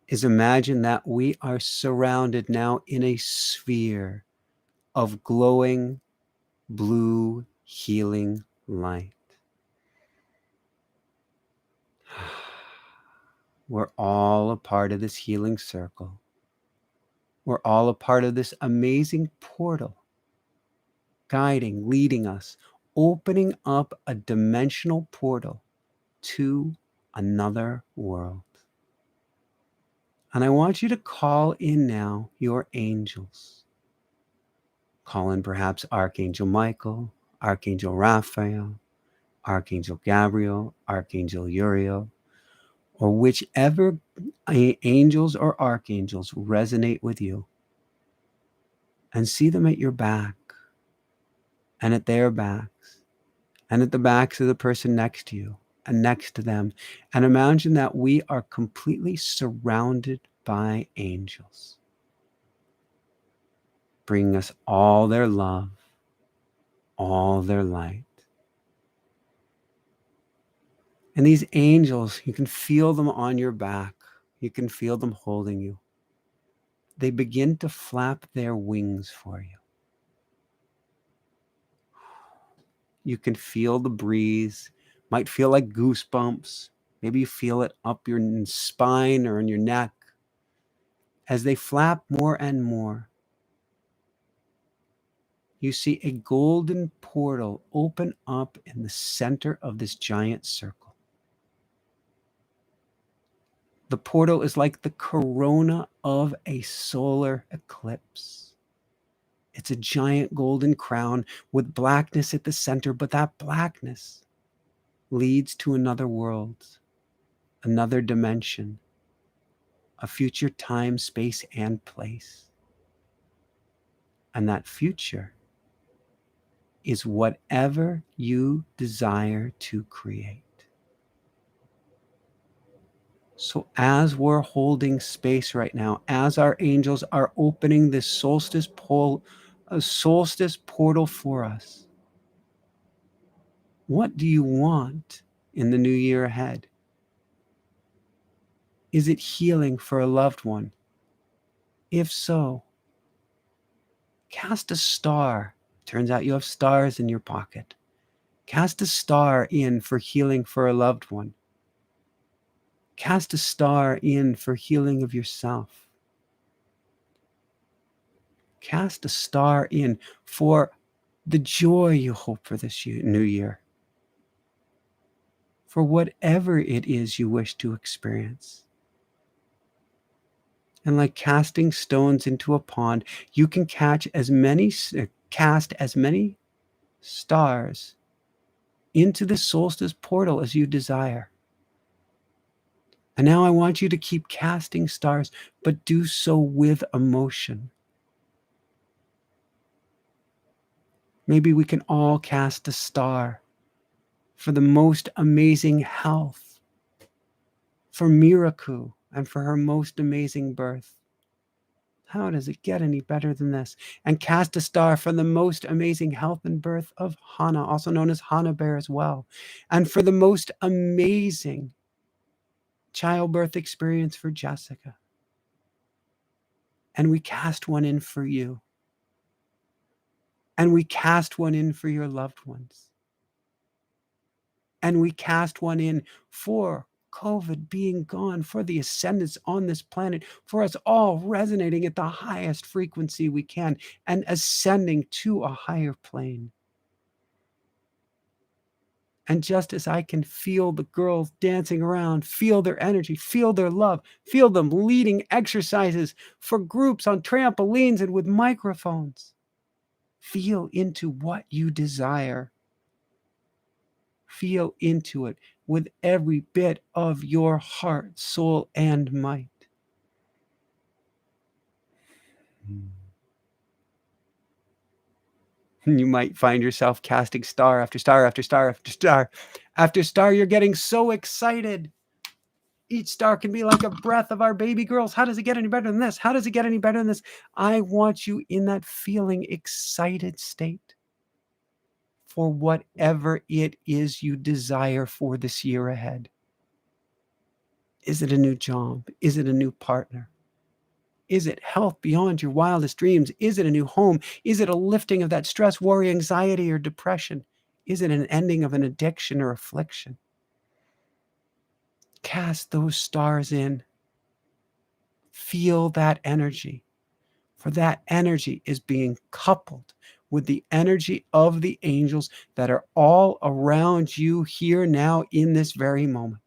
is imagine that we are surrounded now in a sphere of glowing blue healing light. We're all a part of this healing circle. We're all a part of this amazing portal, guiding, leading us, opening up a dimensional portal to another world. And I want you to call in now your angels. Call in perhaps Archangel Michael, Archangel Raphael, Archangel Gabriel, Archangel Uriel, or whichever angels or archangels resonate with you. And see them at your back and at their backs and at the backs of the person next to you and next to them. And imagine that we are completely surrounded by angels, bringing us all their love, all their light. And these angels, you can feel them on your back. You can feel them holding you. They begin to flap their wings for you. You can feel the breeze. Might feel like goosebumps. Maybe you feel it up your spine or in your neck. As they flap more and more, you see a golden portal open up in the center of this giant circle. The portal is like the corona of a solar eclipse. It's a giant golden crown with blackness at the center, but that blackness leads to another world, another dimension, a future time, space, and place. And that future is whatever you desire to create. So as we're holding space right now, as our angels are opening this solstice portal for us, what do you want in the new year ahead? Is it healing for a loved one? If so, cast a star. Turns out you have stars in your pocket. Cast a star in for healing for a loved one. Cast a star in for healing of yourself. Cast a star in for the joy you hope for this new year. For whatever it is you wish to experience. And like casting stones into a pond, you can cast as many stars into the solstice portal as you desire. And now I want you to keep casting stars, but do so with emotion. Maybe we can all cast a star for the most amazing health, for Miraku, and for her most amazing birth. How does it get any better than this? And cast a star for the most amazing health and birth of Hana, also known as Hana Bear as well. And for the most amazing childbirth experience for Jessica. And we cast one in for you. And we cast one in for your loved ones. And we cast one in for COVID being gone, for the ascendance on this planet, for us all resonating at the highest frequency we can and ascending to a higher plane. And just as I can feel the girls dancing around, feel their energy, feel their love, feel them leading exercises for groups on trampolines and with microphones, feel into what you desire. Feel into it with every bit of your heart, soul, and might. You might find yourself casting star after star after star after star after star. You're getting so excited. Each star can be like a breath of our baby girls. How does it get any better than this? How does it get any better than this? I want you in that feeling excited state for whatever it is you desire for this year ahead. Is it a new job? Is it a new partner? Is it health beyond your wildest dreams? Is it a new home? Is it a lifting of that stress, worry, anxiety, or depression? Is it an ending of an addiction or affliction? Cast those stars in. Feel that energy, for that energy is being coupled with the energy of the angels that are all around you here now in this very moment.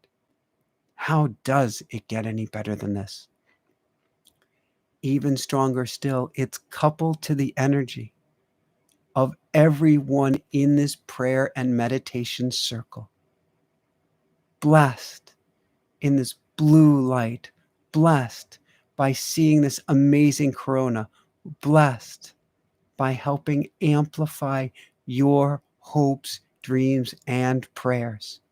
How does it get any better than this? Even stronger still, it's coupled to the energy of everyone in this prayer and meditation circle. Blessed in this blue light, blessed by seeing this amazing corona, blessed by helping amplify your hopes, dreams, and prayers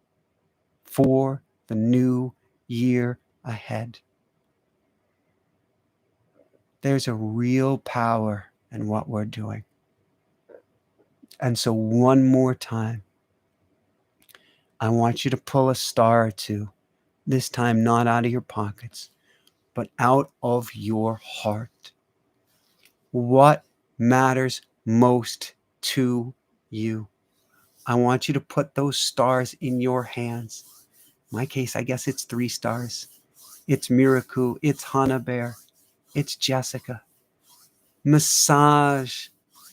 for the new year ahead. There's a real power in what we're doing. And so one more time, I want you to pull a star or two, this time not out of your pockets, but out of your heart. What matters most to you? I want you to put those stars in your hands. In my case, I guess it's 3 stars. It's Miraku, it's Hannah Bear, it's Jessica. Massage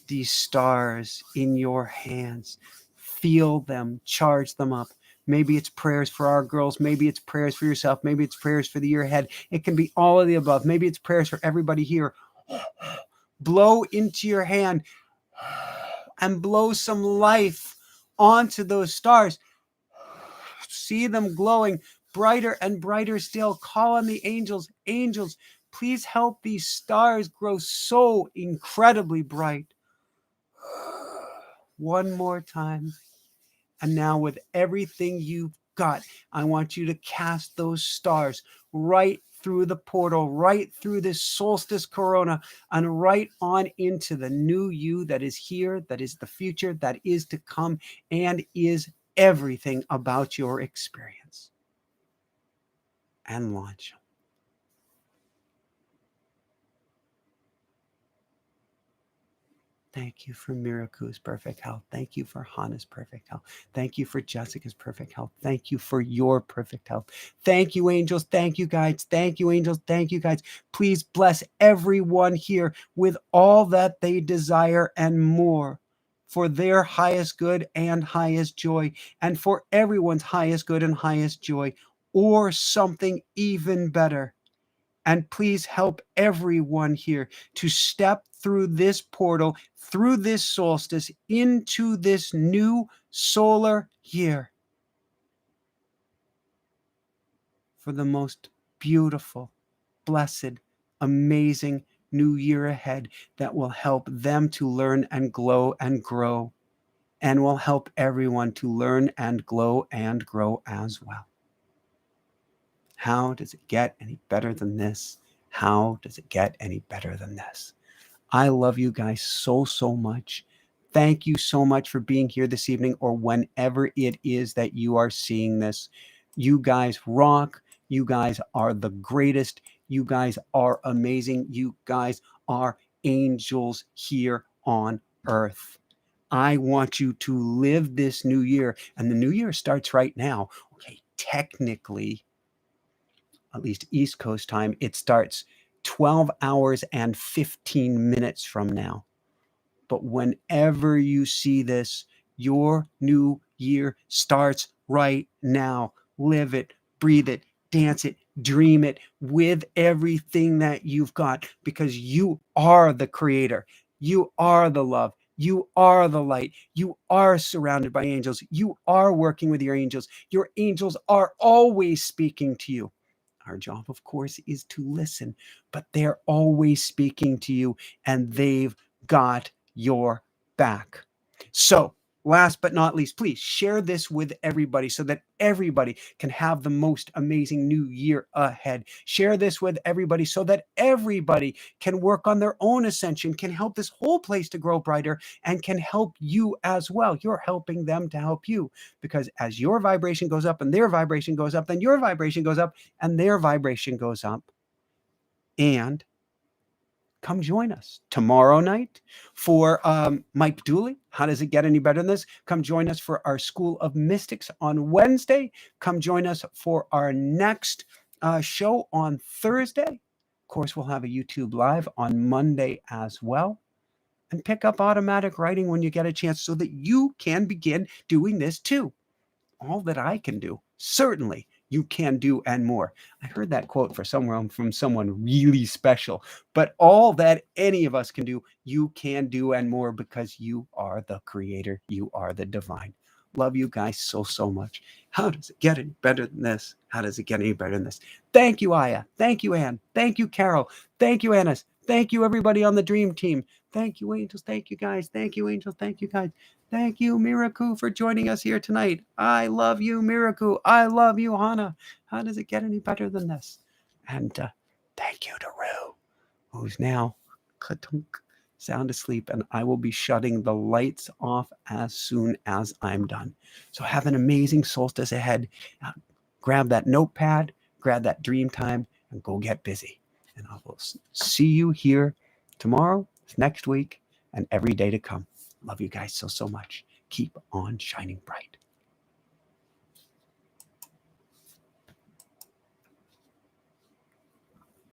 these stars in your hands. Feel them, charge them up. Maybe it's prayers for our girls. Maybe it's prayers for yourself. Maybe it's prayers for the year ahead. It can be all of the above. Maybe it's prayers for everybody here. Blow into your hand and blow some life onto those stars. See them glowing brighter and brighter still. Call on the angels. Angels, please help these stars grow so incredibly bright. One more time. And now with everything you've got, I want you to cast those stars right through the portal, right through this solstice corona, and right on into the new you that is here, that is the future, that is to come, and is everything about your experience. And launch them. Thank you for Miraku's perfect health. Thank you for Hannah's perfect health. Thank you for Jessica's perfect health. Thank you for your perfect health. Thank you, angels. Thank you, guides. Thank you, angels. Thank you, guides. Please bless everyone here with all that they desire and more, for their highest good and highest joy, and for everyone's highest good and highest joy, or something even better. And please help everyone here to step through this portal, through this solstice, into this new solar year for the most beautiful, blessed, amazing new year ahead that will help them to learn and glow and grow, and will help everyone to learn and glow and grow as well. How does it get any better than this? How does it get any better than this? I love you guys so, so much. Thank you so much for being here this evening, or whenever it is that you are seeing this. You guys rock. You guys are the greatest. You guys are amazing. You guys are angels here on earth. I want you to live this new year, and the new year starts right now. Okay, technically, at least East Coast time, it starts 12 hours and 15 minutes from now. But whenever you see this, your new year starts right now. Live it, breathe it, dance it, dream it with everything that you've got, because you are the creator. You are the love. You are the light. You are surrounded by angels. You are working with your angels. Your angels are always speaking to you. Our job, of course, is to listen, but they're always speaking to you, and they've got your back. So, last but not least, please share this with everybody so that everybody can have the most amazing new year ahead. Share this with everybody so that everybody can work on their own ascension, can help this whole place to grow brighter, and can help you as well. You're helping them to help you, because as your vibration goes up and their vibration goes up, then your vibration goes up and their vibration goes up. And come join us tomorrow night for Mike Dooley. How does it get any better than this? Come join us for our School of Mystics on Wednesday. Come join us for our next show on Thursday. Of course, we'll have a YouTube Live on Monday as well. And pick up automatic writing when you get a chance so that you can begin doing this too. All that I can do, certainly you can do and more. I heard that quote from someone really special, but all that any of us can do, you can do and more, because you are the creator. You are the divine. Love you guys so, so much. How does it get any better than this? How does it get any better than this? Thank you, Aya. Thank you, Anne. Thank you, Carol. Thank you, Annis. Thank you, everybody on the dream team. Thank you, angels. Thank you, guys. Thank you, angels. Thank you, guys. Thank you, Miraku, for joining us here tonight. I love you, Miraku. I love you, Hannah. How does it get any better than this? And thank you to Rue, who's now ka-tunk, sound asleep, and I will be shutting the lights off as soon as I'm done. So have an amazing solstice ahead. Grab that notepad, grab that dream time, and go get busy. And I will see you here tomorrow, next week, and every day to come. Love you guys so much. Keep on shining bright.